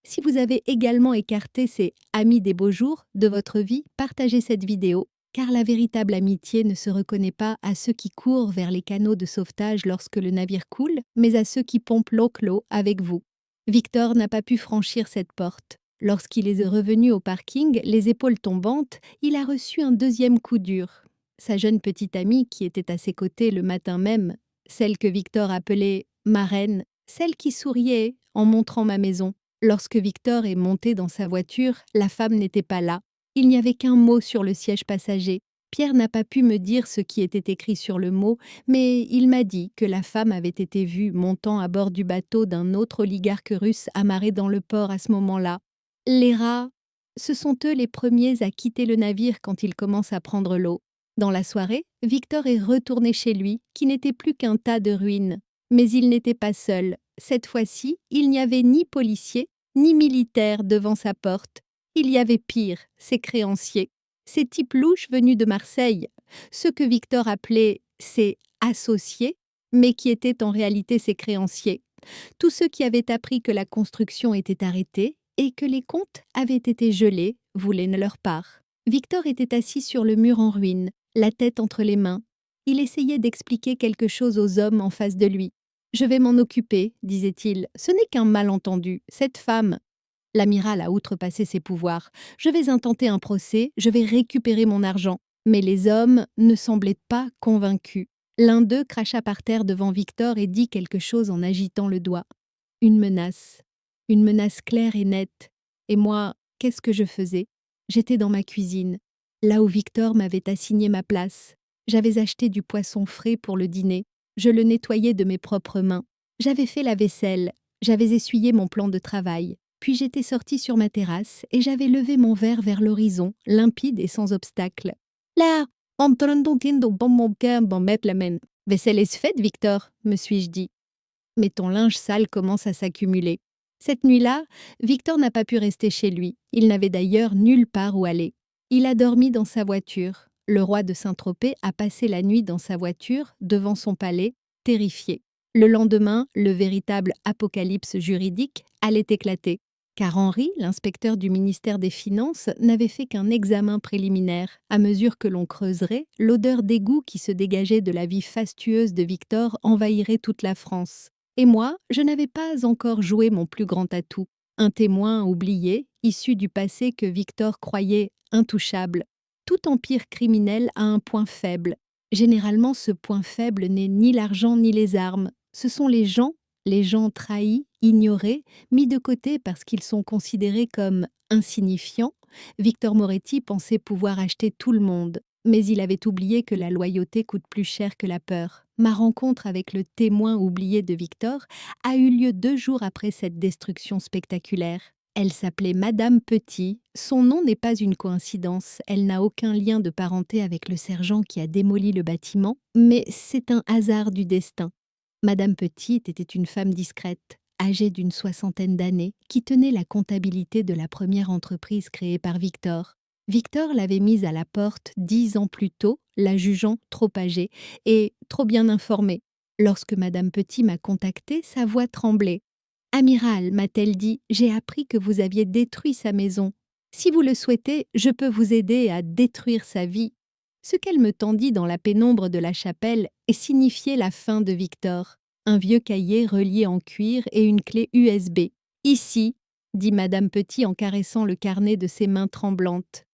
Si vous avez également écarté ces « amis des beaux jours » de votre vie, partagez cette vidéo, car la véritable amitié ne se reconnaît pas à ceux qui courent vers les canaux de sauvetage lorsque le navire coule, mais à ceux qui pompent l'eau clos avec vous. Victor n'a pas pu franchir cette porte. Lorsqu'il est revenu au parking, les épaules tombantes, il a reçu un deuxième coup dur. Sa jeune petite amie, qui était à ses côtés le matin même, celle que Victor appelait « ma reine », celle qui souriait en montrant ma maison. Lorsque Victor est monté dans sa voiture, la femme n'était pas là. Il n'y avait qu'un mot sur le siège passager. Pierre n'a pas pu me dire ce qui était écrit sur le mot, mais il m'a dit que la femme avait été vue montant à bord du bateau d'un autre oligarque russe amarré dans le port à ce moment-là. Les rats, ce sont eux les premiers à quitter le navire quand ils commencent à prendre l'eau. Dans la soirée, Victor est retourné chez lui, qui n'était plus qu'un tas de ruines. Mais il n'était pas seul. Cette fois-ci, il n'y avait ni policiers, ni militaires devant sa porte. Il y avait pire, ses créanciers. Ces types louches venus de Marseille, ceux que Victor appelait ses associés, mais qui étaient en réalité ses créanciers. Tous ceux qui avaient appris que la construction était arrêtée et que les comptes avaient été gelés voulaient leur part. Victor était assis sur le mur en ruine, la tête entre les mains. Il essayait d'expliquer quelque chose aux hommes en face de lui. « Je vais m'en occuper, disait-il. Ce n'est qu'un malentendu. Cette femme… » L'amiral a outrepassé ses pouvoirs. « Je vais intenter un procès, je vais récupérer mon argent. » Mais les hommes ne semblaient pas convaincus. L'un d'eux cracha par terre devant Victor et dit quelque chose en agitant le doigt. Une menace claire et nette. Et moi, qu'est-ce que je faisais? J'étais dans ma cuisine, là où Victor m'avait assigné ma place. J'avais acheté du poisson frais pour le dîner. Je le nettoyais de mes propres mains. J'avais fait la vaisselle. J'avais essuyé mon plan de travail. Puis j'étais sortie sur ma terrasse et j'avais levé mon verre vers l'horizon, limpide et sans obstacle. Là, en train de bon mon cœur, bon mettre la main. Vaisselle est faite, Victor, me suis-je dit. Mais ton linge sale commence à s'accumuler. Cette nuit-là, Victor n'a pas pu rester chez lui. Il n'avait d'ailleurs nulle part où aller. Il a dormi dans sa voiture. Le roi de Saint-Tropez a passé la nuit dans sa voiture, devant son palais, terrifié. Le lendemain, le véritable apocalypse juridique allait éclater. Car Henri, l'inspecteur du ministère des Finances, n'avait fait qu'un examen préliminaire. À mesure que l'on creuserait, l'odeur d'égout qui se dégageait de la vie fastueuse de Victor envahirait toute la France. Et moi, je n'avais pas encore joué mon plus grand atout, un témoin oublié, issu du passé que Victor croyait intouchable. Tout empire criminel a un point faible. Généralement, ce point faible n'est ni l'argent ni les armes. Ce sont les gens trahis, ignorés, mis de côté parce qu'ils sont considérés comme insignifiants. Victor Moretti pensait pouvoir acheter tout le monde. Mais il avait oublié que la loyauté coûte plus cher que la peur. Ma rencontre avec le témoin oublié de Victor a eu lieu 2 jours après cette destruction spectaculaire. Elle s'appelait Madame Petit. Son nom n'est pas une coïncidence. Elle n'a aucun lien de parenté avec le sergent qui a démoli le bâtiment, mais c'est un hasard du destin. Madame Petit était une femme discrète, âgée d'une 60aine d'années, qui tenait la comptabilité de la première entreprise créée par Victor. Victor l'avait mise à la porte 10 ans plus tôt, la jugeant trop âgée et trop bien informée. Lorsque Madame Petit m'a contactée, sa voix tremblait. « Amiral, m'a-t-elle dit, j'ai appris que vous aviez détruit sa maison. Si vous le souhaitez, je peux vous aider à détruire sa vie. » Ce qu'elle me tendit dans la pénombre de la chapelle signifiait la fin de Victor. Un vieux cahier relié en cuir et une clé USB. « Ici, » dit Madame Petit en caressant le carnet de ses mains tremblantes.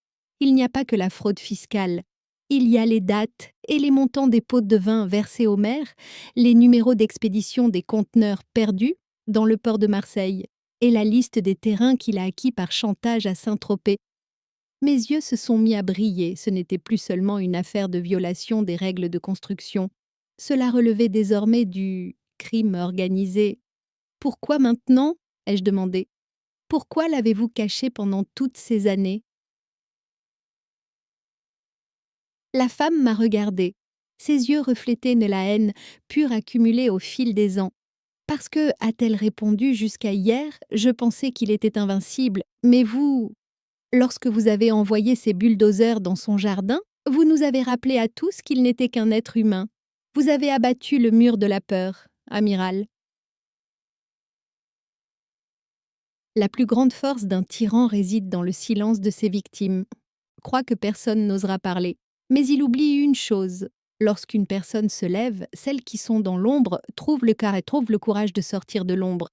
Il n'y a pas que la fraude fiscale. Il y a les dates et les montants des pots de vin versés aux maires, les numéros d'expédition des conteneurs perdus dans le port de Marseille et la liste des terrains qu'il a acquis par chantage à Saint-Tropez. Mes yeux se sont mis à briller, ce n'était plus seulement une affaire de violation des règles de construction. Cela relevait désormais du crime organisé. « Pourquoi maintenant ?» ai-je demandé. « Pourquoi l'avez-vous caché pendant toutes ces années ?» La femme m'a regardée. Ses yeux reflétaient la haine pure accumulée au fil des ans. « Parce que, a-t-elle répondu, jusqu'à hier, je pensais qu'il était invincible, mais vous… Lorsque vous avez envoyé ces bulldozers dans son jardin, vous nous avez rappelé à tous qu'il n'était qu'un être humain. Vous avez abattu le mur de la peur, amiral. » La plus grande force d'un tyran réside dans le silence de ses victimes. Croit que personne n'osera parler. Mais il oublie une chose. Lorsqu'une personne se lève, celles qui sont dans l'ombre trouvent le courage de sortir de l'ombre.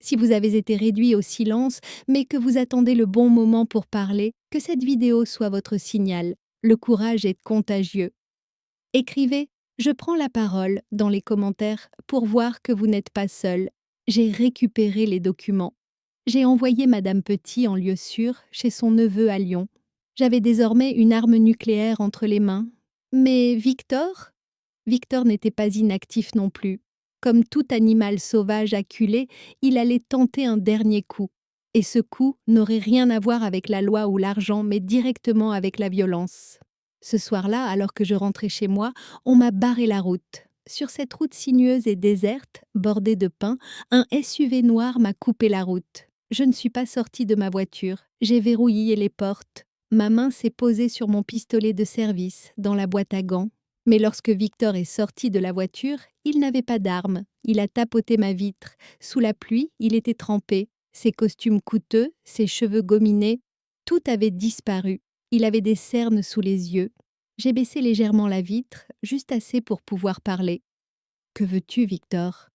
Si vous avez été réduit au silence, mais que vous attendez le bon moment pour parler, que cette vidéo soit votre signal. Le courage est contagieux. Écrivez « Je prends la parole » dans les commentaires pour voir que vous n'êtes pas seul. J'ai récupéré les documents. J'ai envoyé Madame Petit en lieu sûr chez son neveu à Lyon. J'avais désormais une arme nucléaire entre les mains. Mais Victor n'était pas inactif non plus. Comme tout animal sauvage acculé, il allait tenter un dernier coup. Et ce coup n'aurait rien à voir avec la loi ou l'argent, mais directement avec la violence. Ce soir-là, alors que je rentrais chez moi, on m'a barré la route. Sur cette route sinueuse et déserte, bordée de pins, un SUV noir m'a coupé la route. Je ne suis pas sortie de ma voiture. J'ai verrouillé les portes. Ma main s'est posée sur mon pistolet de service, dans la boîte à gants. Mais lorsque Victor est sorti de la voiture, il n'avait pas d'arme. Il a tapoté ma vitre. Sous la pluie, il était trempé. Ses costumes coûteux, ses cheveux gominés, tout avait disparu. Il avait des cernes sous les yeux. J'ai baissé légèrement la vitre, juste assez pour pouvoir parler. « Que veux-tu, Victor ?»«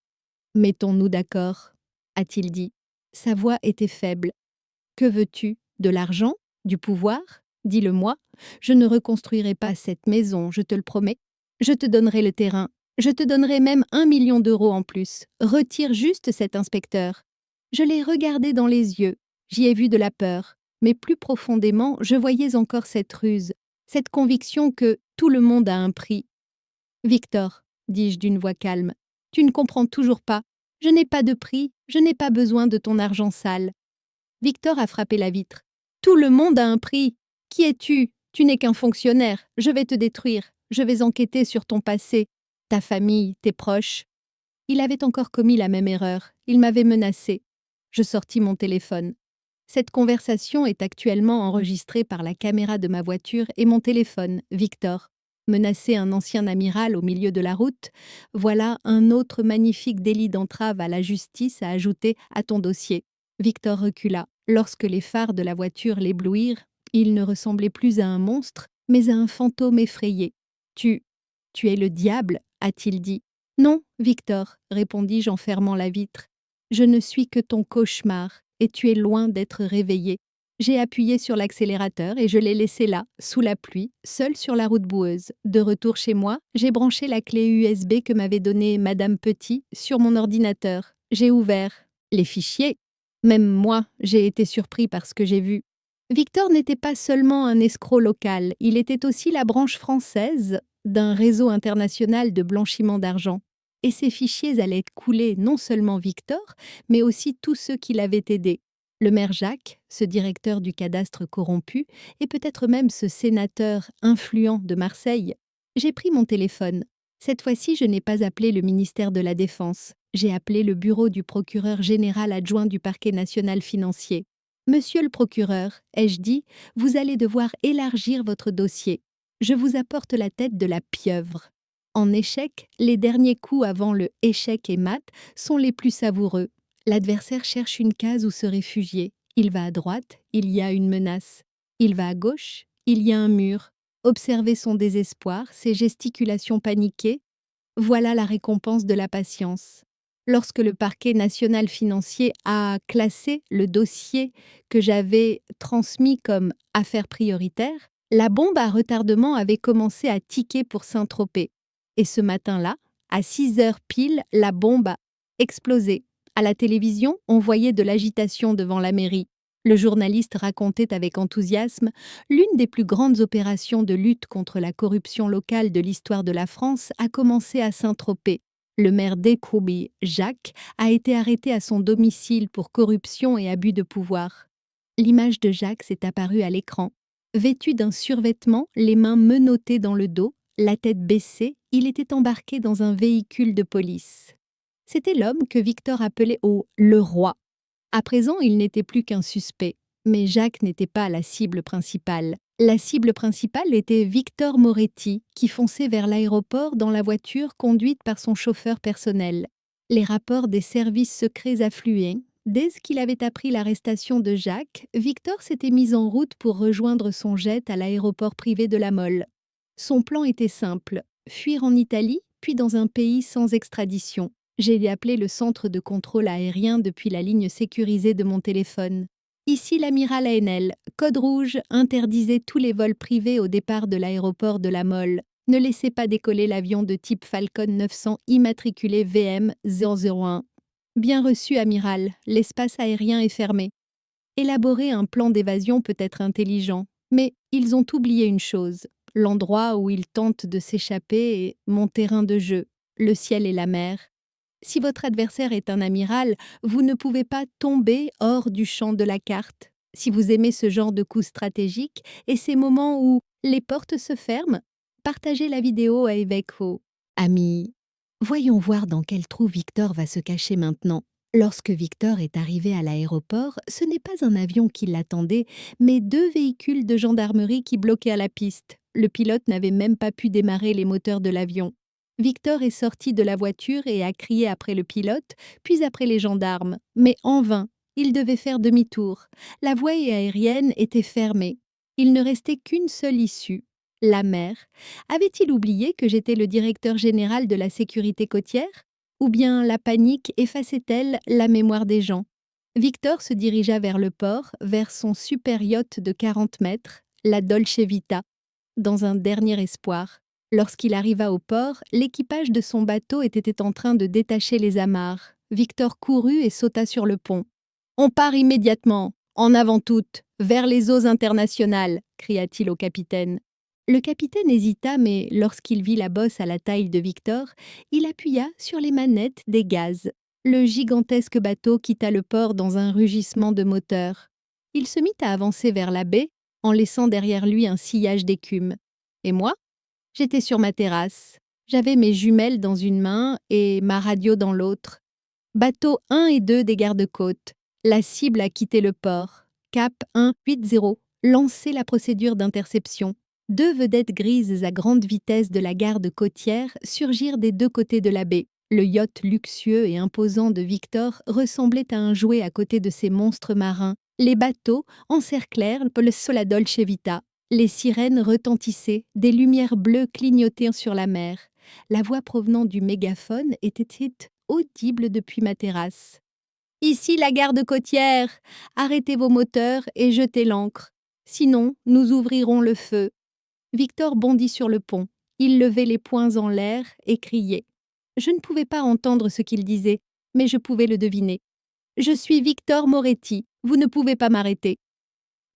Mettons-nous d'accord, » a-t-il dit. Sa voix était faible. « Que veux-tu? De l'argent? Du pouvoir? Dis-le-moi. Je ne reconstruirai pas cette maison, je te le promets. Je te donnerai le terrain. Je te donnerai même 1 million d'euros en plus. Retire juste cet inspecteur. » Je l'ai regardé dans les yeux. J'y ai vu de la peur. Mais plus profondément, je voyais encore cette ruse, cette conviction que tout le monde a un prix. « Victor, » dis-je d'une voix calme, « tu ne comprends toujours pas. Je n'ai pas de prix, je n'ai pas besoin de ton argent sale. » Victor a frappé la vitre. « Tout le monde a un prix. Qui es-tu? Tu n'es qu'un fonctionnaire. Je vais te détruire. Je vais enquêter sur ton passé, ta famille, tes proches. » Il avait encore commis la même erreur. Il m'avait menacé. Je sortis mon téléphone. Cette conversation est actuellement enregistrée par la caméra de ma voiture et mon téléphone, Victor. Menacer un ancien amiral au milieu de la route, voilà un autre magnifique délit d'entrave à la justice à ajouter à ton dossier. Victor recula. Lorsque les phares de la voiture l'éblouirent, il ne ressemblait plus à un monstre, mais à un fantôme effrayé. « Tu es le diable » a-t-il dit. « Non, Victor, » répondis-je en fermant la vitre. « Je ne suis que ton cauchemar, et tu es loin d'être réveillé. » J'ai appuyé sur l'accélérateur et je l'ai laissé là, sous la pluie, seul sur la route boueuse. De retour chez moi, j'ai branché la clé USB que m'avait donnée Madame Petit sur mon ordinateur. J'ai ouvert les fichiers. Même moi, j'ai été surpris par ce que j'ai vu. Victor n'était pas seulement un escroc local, il était aussi la branche française d'un réseau international de blanchiment d'argent. Et ces fichiers allaient couler non seulement Victor, mais aussi tous ceux qui l'avaient aidé. Le maire Jacques, ce directeur du cadastre corrompu, et peut-être même ce sénateur influent de Marseille. J'ai pris mon téléphone. Cette fois-ci, je n'ai pas appelé le ministère de la Défense. J'ai appelé le bureau du procureur général adjoint du parquet national financier. « Monsieur le procureur, » ai-je dit, « vous allez devoir élargir votre dossier. Je vous apporte la tête de la pieuvre. » En échec, les derniers coups avant le échec et mat sont les plus savoureux. L'adversaire cherche une case où se réfugier. Il va à droite, il y a une menace. Il va à gauche, il y a un mur. Observez son désespoir, ses gesticulations paniquées. Voilà la récompense de la patience. Lorsque le parquet national financier a classé le dossier que j'avais transmis comme affaire prioritaire, la bombe à retardement avait commencé à tiquer pour Saint-Tropez. Et ce matin-là, à 6 heures pile, la bombe a explosé. À la télévision, on voyait de l'agitation devant la mairie. Le journaliste racontait avec enthousiasme l'une des plus grandes opérations de lutte contre la corruption locale de l'histoire de la France a commencé à Saint-Tropez. Le maire d'Écoubie, Jacques, a été arrêté à son domicile pour corruption et abus de pouvoir. L'image de Jacques s'est apparue à l'écran. Vêtu d'un survêtement, les mains menottées dans le dos, la tête baissée, il était embarqué dans un véhicule de police. C'était l'homme que Victor appelait le roi. À présent, il n'était plus qu'un suspect. Mais Jacques n'était pas la cible principale. La cible principale était Victor Moretti, qui fonçait vers l'aéroport dans la voiture conduite par son chauffeur personnel. Les rapports des services secrets affluaient. Dès qu'il avait appris l'arrestation de Jacques, Victor s'était mis en route pour rejoindre son jet à l'aéroport privé de La Mole. Son plan était simple, fuir en Italie, puis dans un pays sans extradition. J'ai appelé le centre de contrôle aérien depuis la ligne sécurisée de mon téléphone. Ici l'amiral ANL, code rouge, interdisait tous les vols privés au départ de l'aéroport de La Mole. Ne laissez pas décoller l'avion de type Falcon 900 immatriculé VM 001. Bien reçu, amiral, l'espace aérien est fermé. Élaborer un plan d'évasion peut être intelligent, mais ils ont oublié une chose. L'endroit où ils tentent de s'échapper est mon terrain de jeu, le ciel et la mer. Si votre adversaire est un amiral, vous ne pouvez pas tomber hors du champ de la carte. Si vous aimez ce genre de coups stratégiques et ces moments où les portes se ferment, partagez la vidéo avec vos amis. Voyons voir dans quel trou Victor va se cacher maintenant. Lorsque Victor est arrivé à l'aéroport, ce n'est pas un avion qui l'attendait, mais 2 véhicules de gendarmerie qui bloquaient à la piste. Le pilote n'avait même pas pu démarrer les moteurs de l'avion. Victor est sorti de la voiture et a crié après le pilote, puis après les gendarmes. Mais en vain, il devait faire demi-tour. La voie aérienne était fermée. Il ne restait qu'une seule issue, la mer. Avait-il oublié que j'étais le directeur général de la sécurité côtière? Ou bien la panique effaçait-elle la mémoire des gens? Victor se dirigea vers le port, vers son super yacht de 40 mètres, la Dolce Vita, dans un dernier espoir. Lorsqu'il arriva au port, l'équipage de son bateau était en train de détacher les amarres. Victor courut et sauta sur le pont. « On part immédiatement, en avant toutes, vers les eaux internationales !» cria-t-il au capitaine. Le capitaine hésita, mais lorsqu'il vit la bosse à la taille de Victor, il appuya sur les manettes des gaz. Le gigantesque bateau quitta le port dans un rugissement de moteur. Il se mit à avancer vers la baie, en laissant derrière lui un sillage d'écume. Et moi? J'étais sur ma terrasse. J'avais mes jumelles dans une main et ma radio dans l'autre. Bateau 1 et 2 des gardes-côtes. La cible a quitté le port. Cap 180. Lancez la procédure d'interception. 2 vedettes grises à grande vitesse de la garde côtière surgirent des 2 côtés de la baie. Le yacht luxueux et imposant de Victor ressemblait à un jouet à côté de ces monstres marins. Les bateaux encerclèrent la Dolce Vita. Les sirènes retentissaient, des lumières bleues clignotaient sur la mer. La voix provenant du mégaphone était audible depuis ma terrasse. « Ici la garde côtière! Arrêtez vos moteurs et jetez l'ancre. Sinon, nous ouvrirons le feu. » Victor bondit sur le pont. Il levait les poings en l'air et criait. Je ne pouvais pas entendre ce qu'il disait, mais je pouvais le deviner. « Je suis Victor Moretti, vous ne pouvez pas m'arrêter. »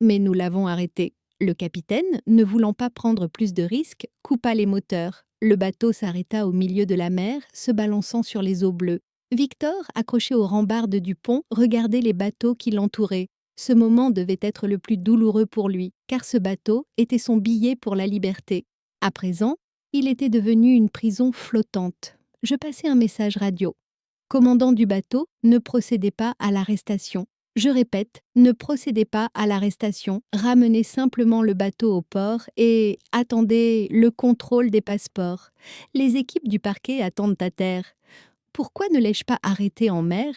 Mais nous l'avons arrêté. Le capitaine, ne voulant pas prendre plus de risques, coupa les moteurs. Le bateau s'arrêta au milieu de la mer, se balançant sur les eaux bleues. Victor, accroché aux rambardes du pont, regardait les bateaux qui l'entouraient. Ce moment devait être le plus douloureux pour lui, car ce bateau était son billet pour la liberté. À présent, il était devenu une prison flottante. Je passai un message radio. Commandant du bateau, ne procédez pas à l'arrestation. Je répète, ne procédez pas à l'arrestation, ramenez simplement le bateau au port et attendez le contrôle des passeports. Les équipes du parquet attendent à terre. Pourquoi ne l'ai-je pas arrêté en mer?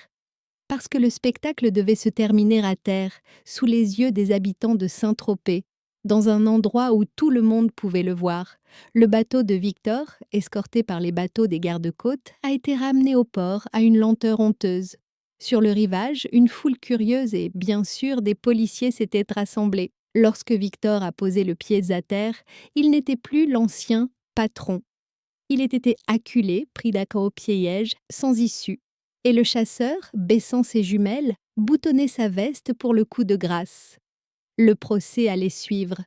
Parce que le spectacle devait se terminer à terre, sous les yeux des habitants de Saint-Tropez, dans un endroit où tout le monde pouvait le voir. Le bateau de Victor, escorté par les bateaux des gardes-côtes, a été ramené au port à une lenteur honteuse. Sur le rivage, une foule curieuse et, bien sûr, des policiers s'étaient rassemblés. Lorsque Victor a posé le pied à terre, il n'était plus l'ancien patron. Il était été acculé, pris d'accord au piège, sans issue. Et le chasseur, baissant ses jumelles, boutonnait sa veste pour le coup de grâce. Le procès allait suivre.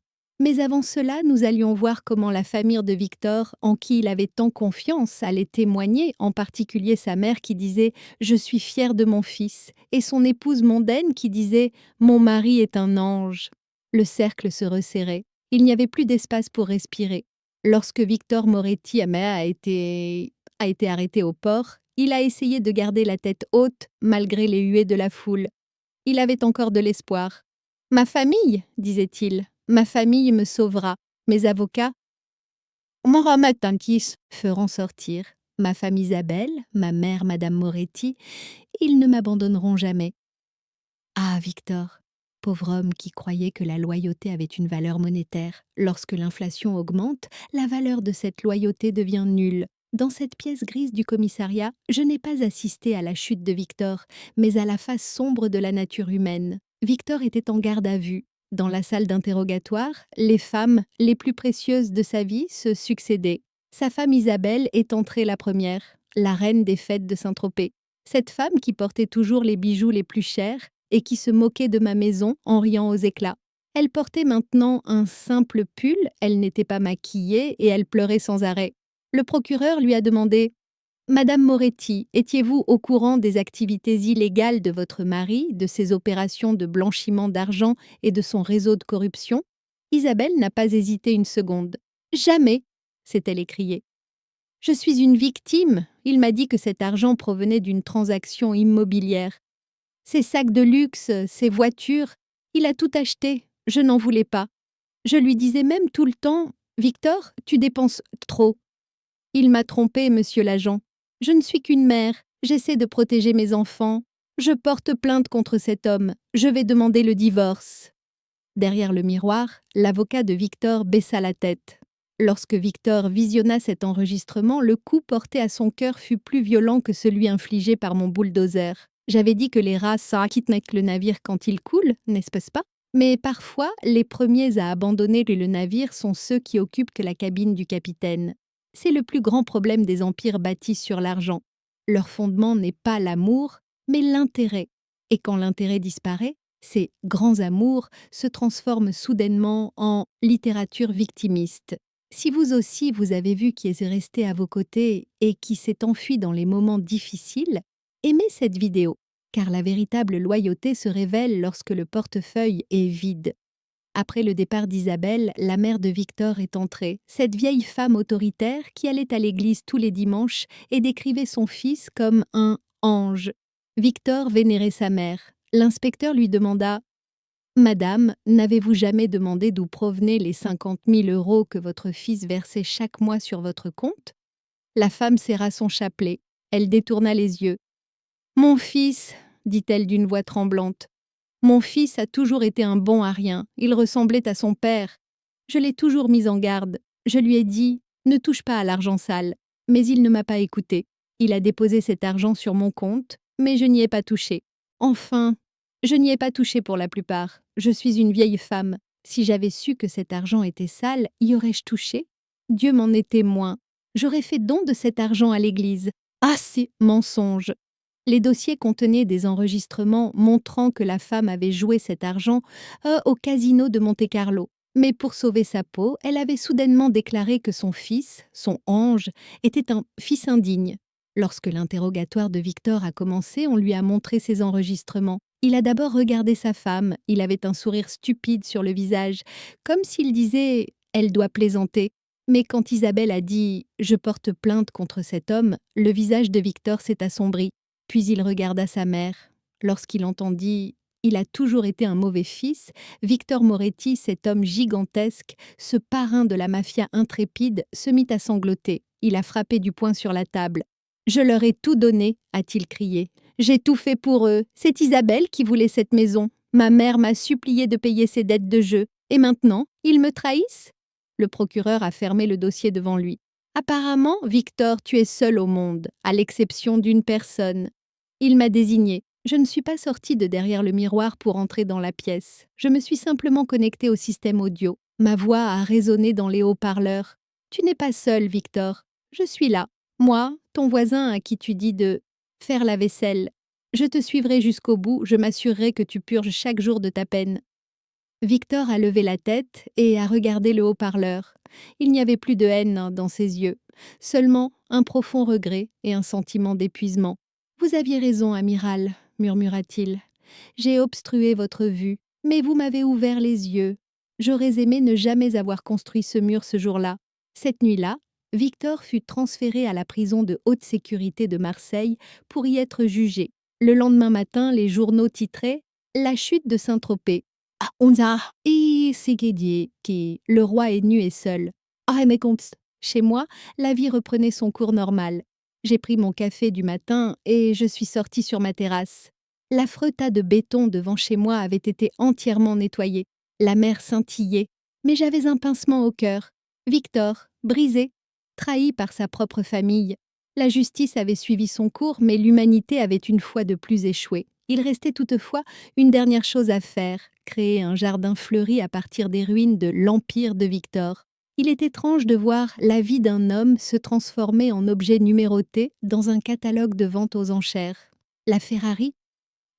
Mais avant cela, nous allions voir comment la famille de Victor, en qui il avait tant confiance, allait témoigner, en particulier sa mère qui disait « Je suis fière de mon fils » et son épouse mondaine qui disait « Mon mari est un ange ». Le cercle se resserrait. Il n'y avait plus d'espace pour respirer. Lorsque Victor Moretti a été arrêté au port, il a essayé de garder la tête haute malgré les huées de la foule. Il avait encore de l'espoir. « Ma famille, disait-il, ma famille me sauvera. Mes avocats feront sortir. Ma femme Isabelle, ma mère Madame Moretti, ils ne m'abandonneront jamais. » Ah, Victor, pauvre homme qui croyait que la loyauté avait une valeur monétaire. Lorsque l'inflation augmente, la valeur de cette loyauté devient nulle. Dans cette pièce grise du commissariat, je n'ai pas assisté à la chute de Victor, mais à la face sombre de la nature humaine. Victor était en garde à vue. Dans la salle d'interrogatoire, les femmes, les plus précieuses de sa vie, se succédaient. Sa femme Isabelle est entrée la première, la reine des fêtes de Saint-Tropez. Cette femme qui portait toujours les bijoux les plus chers et qui se moquait de ma maison en riant aux éclats. Elle portait maintenant un simple pull, elle n'était pas maquillée et elle pleurait sans arrêt. Le procureur lui a demandé « Madame Moretti, étiez-vous au courant des activités illégales de votre mari, de ses opérations de blanchiment d'argent et de son réseau de corruption ?» Isabelle n'a pas hésité une seconde. « Jamais !» s'est-elle écriée. « Je suis une victime. Il m'a dit que cet argent provenait d'une transaction immobilière. Ces sacs de luxe, ces voitures, il a tout acheté. Je n'en voulais pas. Je lui disais même tout le temps « Victor, tu dépenses trop. » Il m'a trompée, monsieur l'agent. Je ne suis qu'une mère. J'essaie de protéger mes enfants. Je porte plainte contre cet homme. Je vais demander le divorce. Derrière le miroir, l'avocat de Victor baissa la tête. Lorsque Victor visionna cet enregistrement, le coup porté à son cœur fut plus violent que celui infligé par mon bulldozer. J'avais dit que les rats kidnappent le navire quand il coule, n'est-ce pas? Mais parfois, les premiers à abandonner le navire sont ceux qui occupent que la cabine du capitaine. C'est le plus grand problème des empires bâtis sur l'argent. Leur fondement n'est pas l'amour, mais l'intérêt. Et quand l'intérêt disparaît, ces grands amours se transforment soudainement en littérature victimiste. Si vous aussi vous avez vu qui est resté à vos côtés et qui s'est enfui dans les moments difficiles, aimez cette vidéo, car la véritable loyauté se révèle lorsque le portefeuille est vide. Après le départ d'Isabelle, la mère de Victor est entrée, cette vieille femme autoritaire qui allait à l'église tous les dimanches et décrivait son fils comme un ange. Victor vénérait sa mère. L'inspecteur lui demanda « Madame, n'avez-vous jamais demandé d'où provenaient les 50 000 € que votre fils versait chaque mois sur votre compte ?» La femme serra son chapelet. Elle détourna les yeux. « Mon fils, dit-elle d'une voix tremblante, mon fils a toujours été un bon à rien, il ressemblait à son père. Je l'ai toujours mis en garde. Je lui ai dit « Ne touche pas à l'argent sale », mais il ne m'a pas écouté. Il a déposé cet argent sur mon compte, mais je n'y ai pas touché. Enfin, je n'y ai pas touché pour la plupart. Je suis une vieille femme. Si j'avais su que cet argent était sale, y aurais-je touché? Dieu m'en est témoin. J'aurais fait don de cet argent à l'église. Ah, c'est mensonge! Les dossiers contenaient des enregistrements montrant que la femme avait joué cet argent au casino de Monte-Carlo. Mais pour sauver sa peau, elle avait soudainement déclaré que son fils, son ange, était un fils indigne. Lorsque l'interrogatoire de Victor a commencé, on lui a montré ces enregistrements. Il a d'abord regardé sa femme, il avait un sourire stupide sur le visage, comme s'il disait « Elle doit plaisanter ». Mais quand Isabelle a dit « Je porte plainte contre cet homme », le visage de Victor s'est assombri. Puis il regarda sa mère. Lorsqu'il entendit « Il a toujours été un mauvais fils », Victor Moretti, cet homme gigantesque, ce parrain de la mafia intrépide, se mit à sangloter. Il a frappé du poing sur la table. « Je leur ai tout donné », a-t-il crié. « J'ai tout fait pour eux. C'est Isabelle qui voulait cette maison. Ma mère m'a supplié de payer ses dettes de jeu. Et maintenant, ils me trahissent ?» Le procureur a fermé le dossier devant lui. « Apparemment, Victor, tu es seul au monde, à l'exception d'une personne. » Il m'a désigné. Je ne suis pas sortie de derrière le miroir pour entrer dans la pièce. Je me suis simplement connectée au système audio. Ma voix a résonné dans les haut-parleurs. « Tu n'es pas seul, Victor. Je suis là. Moi, ton voisin à qui tu dis de faire la vaisselle. Je te suivrai jusqu'au bout, je m'assurerai que tu purges chaque jour de ta peine. » Victor a levé la tête et a regardé le haut-parleur. Il n'y avait plus de haine dans ses yeux, seulement un profond regret et un sentiment d'épuisement. « Vous aviez raison, amiral, » murmura-t-il. « J'ai obstrué votre vue, mais vous m'avez ouvert les yeux. J'aurais aimé ne jamais avoir construit ce mur ce jour-là. » Cette nuit-là, Victor fut transféré à la prison de haute sécurité de Marseille pour y être jugé. Le lendemain matin, les journaux titraient « La chute de Saint-Tropez ». Ah, on a et c'est qui le roi est nu et seul. Ah, mais compte. Chez moi, la vie reprenait son cours normal. J'ai pris mon café du matin et je suis sortie sur ma terrasse. L'affreux tas de béton devant chez moi avait été entièrement nettoyé. La mer scintillait, mais j'avais un pincement au cœur. Victor, brisé, trahi par sa propre famille. La justice avait suivi son cours, mais l'humanité avait une fois de plus échoué. Il restait toutefois une dernière chose à faire, créer un jardin fleuri à partir des ruines de l'Empire de Victor. Il est étrange de voir la vie d'un homme se transformer en objet numéroté dans un catalogue de vente aux enchères. La Ferrari,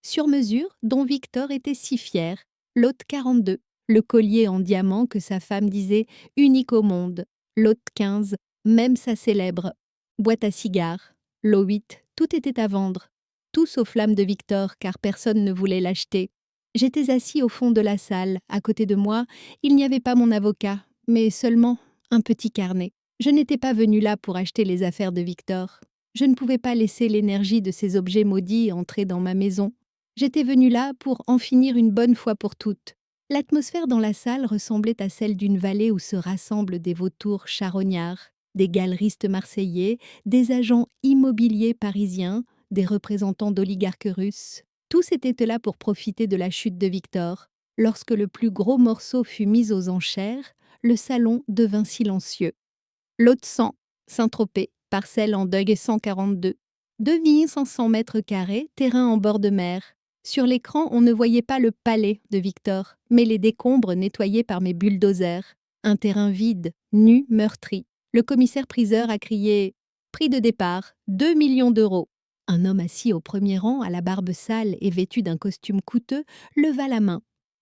sur mesure, dont Victor était si fier, l'Hôte 42, le collier en diamant que sa femme disait unique au monde, l'Hôte 15, même sa célèbre boîte à cigares, l'O8, tout était à vendre. Tout sauf l'âme de Victor, car personne ne voulait l'acheter. J'étais assis au fond de la salle. À côté de moi, il n'y avait pas mon avocat, mais seulement un petit carnet. Je n'étais pas venue là pour acheter les affaires de Victor. Je ne pouvais pas laisser l'énergie de ces objets maudits entrer dans ma maison. J'étais venue là pour en finir une bonne fois pour toutes. L'atmosphère dans la salle ressemblait à celle d'une vallée où se rassemblent des vautours charognards, des galeristes marseillais, des agents immobiliers parisiens, des représentants d'oligarques russes. Tous étaient là pour profiter de la chute de Victor. Lorsque le plus gros morceau fut mis aux enchères, le salon devint silencieux. Lot 100, Saint-Tropez, parcelle en deuil 142. 2500 mètres carrés, terrain en bord de mer. Sur l'écran, on ne voyait pas le palais de Victor, mais les décombres nettoyés par mes bulldozers. Un terrain vide, nu, meurtri. Le commissaire-priseur a crié « Prix de départ, 2 millions d'euros ». Un homme assis au premier rang, à la barbe sale et vêtu d'un costume coûteux, leva la main.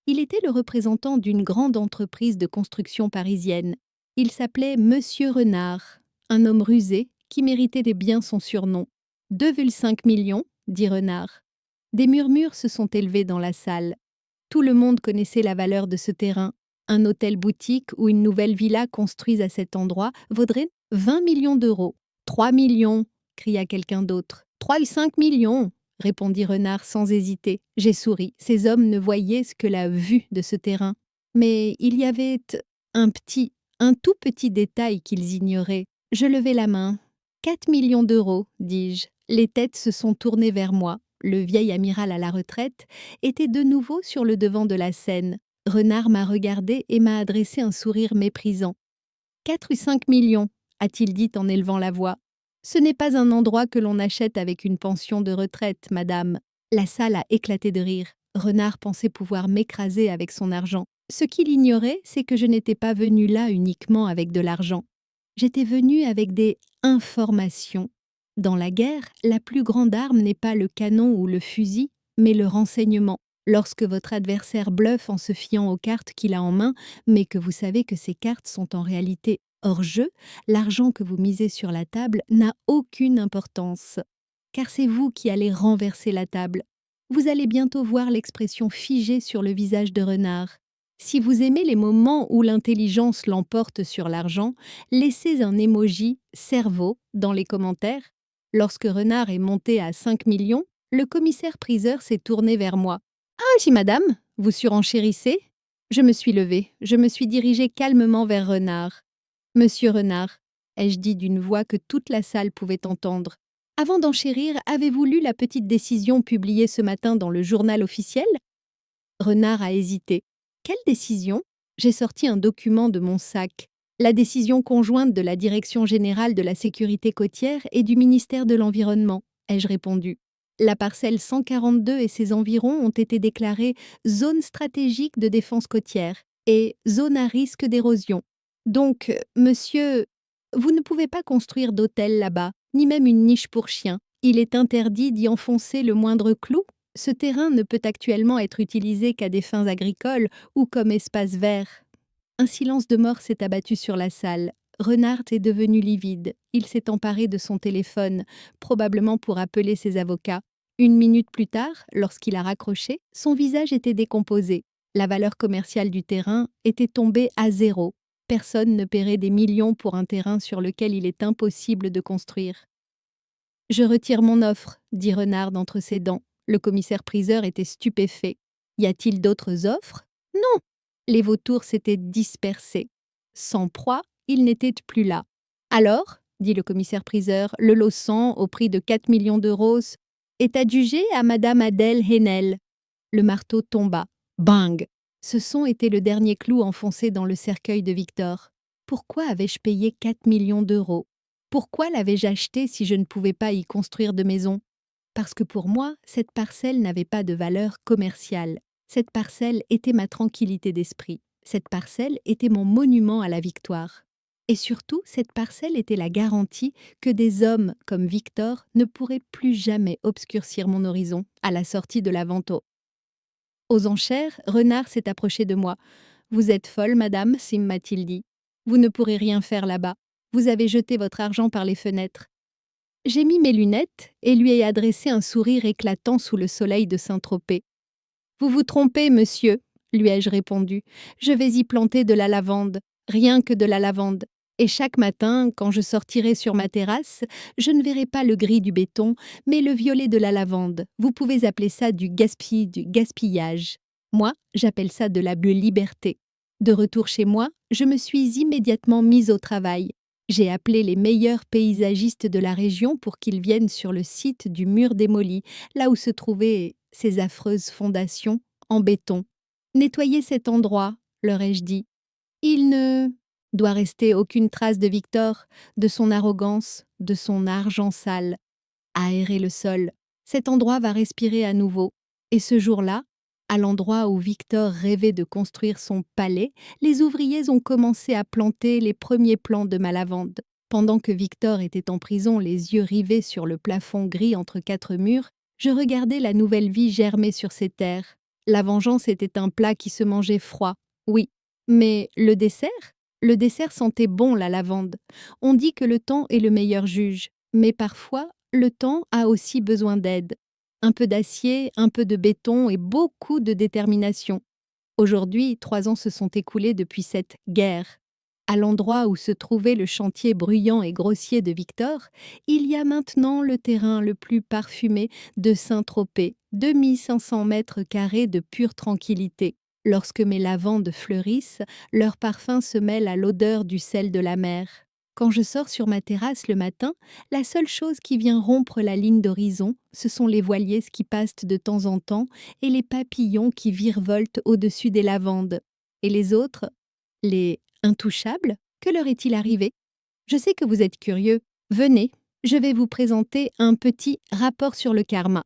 Il était le représentant d'une grande entreprise de construction parisienne. Il s'appelait Monsieur Renard, un homme rusé qui méritait bien son surnom. 2,5 millions, dit Renard. Des murmures se sont élevés dans la salle. Tout le monde connaissait la valeur de ce terrain. Un hôtel-boutique ou une nouvelle villa construite à cet endroit vaudrait 20 millions d'euros. 3 millions, cria quelqu'un d'autre. 3,5 millions, répondit Renard sans hésiter. J'ai souri. Ces hommes ne voyaient que la vue de ce terrain. Mais il y avait un tout petit détail qu'ils ignoraient. Je levai la main. 4 millions d'euros, dis-je. Les têtes se sont tournées vers moi. Le vieil amiral à la retraite était de nouveau sur le devant de la scène. Renard m'a regardé et m'a adressé un sourire méprisant. 4 ou 5 millions, a-t-il dit en élevant la voix. Ce n'est pas un endroit que l'on achète avec une pension de retraite, madame. La salle a éclaté de rire. Renard pensait pouvoir m'écraser avec son argent. Ce qu'il ignorait, c'est que je n'étais pas venue là uniquement avec de l'argent. J'étais venue avec des informations. Dans la guerre, la plus grande arme n'est pas le canon ou le fusil, mais le renseignement. Lorsque votre adversaire bluffe en se fiant aux cartes qu'il a en main, mais que vous savez que ces cartes sont en réalité hors jeu, l'argent que vous misez sur la table n'a aucune importance. Car c'est vous qui allez renverser la table. Vous allez bientôt voir l'expression figée sur le visage de Renard. Si vous aimez les moments où l'intelligence l'emporte sur l'argent, laissez un emoji cerveau dans les commentaires. Lorsque Renard est monté à 5 millions, le commissaire-priseur s'est tourné vers moi. « Ah, si madame, vous surenchérissez ?» Je me suis levée, je me suis dirigée calmement vers Renard. « Monsieur Renard », ai-je dit d'une voix que toute la salle pouvait entendre. « Avant d'enchérir, avez-vous lu la petite décision publiée ce matin dans le journal officiel ?» Renard a hésité. « Quelle décision ?» J'ai sorti un document de mon sac. La décision conjointe de la Direction générale de la sécurité côtière et du ministère de l'Environnement, ai-je répondu. La parcelle 142 et ses environs ont été déclarées zone stratégique de défense côtière et zone à risque d'érosion. Donc, monsieur, vous ne pouvez pas construire d'hôtel là-bas, ni même une niche pour chiens. Il est interdit d'y enfoncer le moindre clou. Ce terrain ne peut actuellement être utilisé qu'à des fins agricoles ou comme espace vert. Un silence de mort s'est abattu sur la salle. Renard est devenu livide. Il s'est emparé de son téléphone, probablement pour appeler ses avocats. 1 minute plus tard, lorsqu'il a raccroché, son visage était décomposé. La valeur commerciale du terrain était tombée à zéro. Personne ne paierait des millions pour un terrain sur lequel il est impossible de construire. « Je retire mon offre, » dit Renard d'entre ses dents. Le commissaire-priseur était stupéfait. « Y a-t-il d'autres offres ?»« Non !» Les vautours s'étaient dispersés. Sans proie, ils n'étaient plus là. « Alors, » dit le commissaire-priseur, « le lot 100, au prix de 4 millions d'euros, est adjugé à madame Adèle Haenel. » Le marteau tomba. Bang! Ce son était le dernier clou enfoncé dans le cercueil de Victor. Pourquoi avais-je payé 4 millions d'euros? Pourquoi l'avais-je acheté si je ne pouvais pas y construire de maison? Parce que pour moi, cette parcelle n'avait pas de valeur commerciale. Cette parcelle était ma tranquillité d'esprit. Cette parcelle était mon monument à la victoire. Et surtout, cette parcelle était la garantie que des hommes comme Victor ne pourraient plus jamais obscurcir mon horizon à la sortie de la vente aux enchères. Renard s'est approché de moi. « Vous êtes folle, madame, m'a-t-il dit. Vous ne pourrez rien faire là-bas. Vous avez jeté votre argent par les fenêtres. » J'ai mis mes lunettes et lui ai adressé un sourire éclatant sous le soleil de Saint-Tropez. « Vous vous trompez, monsieur, » lui ai-je répondu. « Je vais y planter de la lavande, rien que de la lavande. Et chaque matin, quand je sortirai sur ma terrasse, je ne verrai pas le gris du béton, mais le violet de la lavande. Vous pouvez appeler ça du gaspillage. Moi, j'appelle ça de la liberté. » De retour chez moi, je me suis immédiatement mise au travail. J'ai appelé les meilleurs paysagistes de la région pour qu'ils viennent sur le site du mur démoli, là où se trouvaient ces affreuses fondations en béton. Nettoyez cet endroit, leur ai-je dit. Il ne doit rester aucune trace de Victor, de son arrogance, de son argent sale. Aérer le sol. Cet endroit va respirer à nouveau. Et ce jour-là, à l'endroit où Victor rêvait de construire son palais, les ouvriers ont commencé à planter les premiers plants de ma lavande. Pendant que Victor était en prison, les yeux rivés sur le plafond gris entre quatre murs, je regardais la nouvelle vie germer sur ces terres. La vengeance était un plat qui se mangeait froid, oui. Mais le dessert? Le dessert sentait bon la lavande. On dit que le temps est le meilleur juge, mais parfois, le temps a aussi besoin d'aide. Un peu d'acier, un peu de béton et beaucoup de détermination. Aujourd'hui, 3 ans se sont écoulés depuis cette guerre. À l'endroit où se trouvait le chantier bruyant et grossier de Victor, il y a maintenant le terrain le plus parfumé de Saint-Tropez, 2500 mètres carrés de pure tranquillité. Lorsque mes lavandes fleurissent, leur parfum se mêle à l'odeur du sel de la mer. Quand je sors sur ma terrasse le matin, la seule chose qui vient rompre la ligne d'horizon, ce sont les voiliers qui passent de temps en temps et les papillons qui virevoltent au-dessus des lavandes. Et les autres, les intouchables, que leur est-il arrivé? Je sais que vous êtes curieux. Venez, je vais vous présenter un petit rapport sur le karma.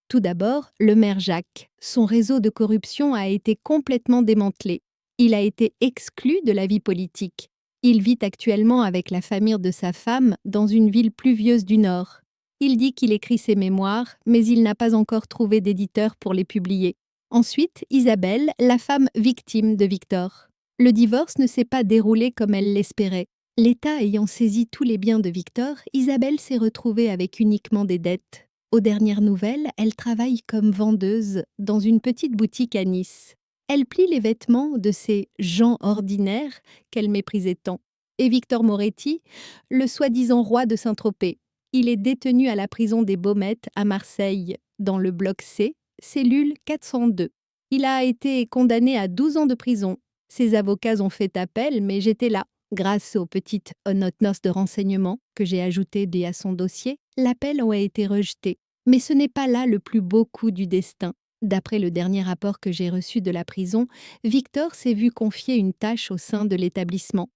Tout d'abord, le maire Jacques. Son réseau de corruption a été complètement démantelé. Il a été exclu de la vie politique. Il vit actuellement avec la famille de sa femme dans une ville pluvieuse du Nord. Il dit qu'il écrit ses mémoires, mais il n'a pas encore trouvé d'éditeur pour les publier. Ensuite, Isabelle, la femme victime de Victor. Le divorce ne s'est pas déroulé comme elle l'espérait. L'État ayant saisi tous les biens de Victor, Isabelle s'est retrouvée avec uniquement des dettes. Aux dernières nouvelles, elle travaille comme vendeuse dans une petite boutique à Nice. Elle plie les vêtements de ces gens ordinaires qu'elle méprisait tant. Et Victor Moretti, le soi-disant roi de Saint-Tropez. Il est détenu à la prison des Baumettes à Marseille, dans le bloc C, cellule 402. Il a été condamné à 12 ans de prison. Ses avocats ont fait appel, mais j'étais là. Grâce aux petites notes de renseignement que j'ai ajoutées à son dossier, l'appel a été rejeté. Mais ce n'est pas là le plus beau coup du destin. D'après le dernier rapport que j'ai reçu de la prison, Victor s'est vu confier une tâche au sein de l'établissement.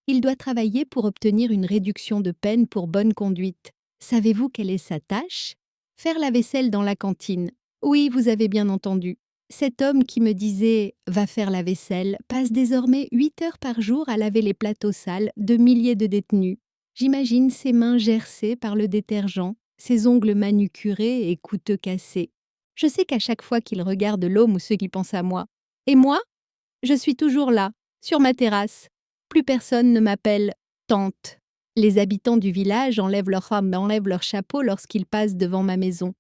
Il doit travailler pour obtenir une réduction de peine pour bonne conduite. Savez-vous quelle est sa tâche? Faire la vaisselle dans la cantine. Oui, vous avez bien entendu. Cet homme qui me disait « va faire la vaisselle » passe désormais 8 heures par jour à laver les plateaux sales de milliers de détenus. J'imagine ses mains gercées par le détergent, ses ongles manucurés et couteaux cassés. Je sais qu'à chaque fois qu'il regarde l'homme ou ceux qui pensent à moi. Et moi? Je suis toujours là, sur ma terrasse. Plus personne ne m'appelle « tante ». Les habitants du village enlèvent leur chapeau lorsqu'ils passent devant ma maison.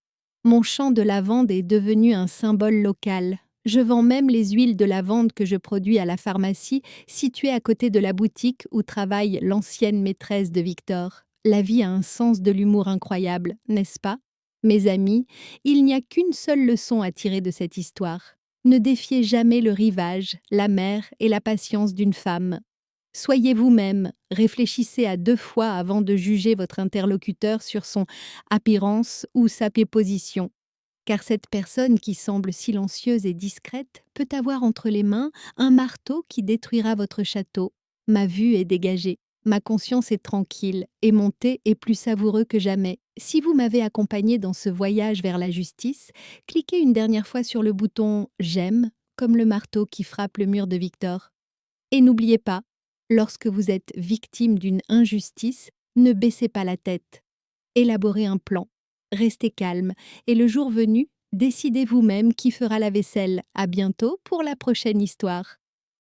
Mon champ de lavande est devenu un symbole local. Je vends même les huiles de lavande que je produis à la pharmacie située à côté de la boutique où travaille l'ancienne maîtresse de Victor. La vie a un sens de l'humour incroyable, n'est-ce pas? Mes amis, il n'y a qu'une seule leçon à tirer de cette histoire. Ne défiez jamais le rivage, la mer et la patience d'une femme. Soyez vous-même, réfléchissez à 2 fois avant de juger votre interlocuteur sur son apparence ou sa position. Car cette personne qui semble silencieuse et discrète peut avoir entre les mains un marteau qui détruira votre château. Ma vue est dégagée, ma conscience est tranquille et mon thé est plus savoureux que jamais. Si vous m'avez accompagné dans ce voyage vers la justice, cliquez une dernière fois sur le bouton « J'aime » comme le marteau qui frappe le mur de Victor. Et n'oubliez pas, lorsque vous êtes victime d'une injustice, ne baissez pas la tête. Élaborez un plan, restez calme et le jour venu, décidez vous-même qui fera la vaisselle. À bientôt pour la prochaine histoire.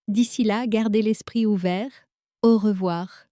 D'ici là, gardez l'esprit ouvert. Au revoir.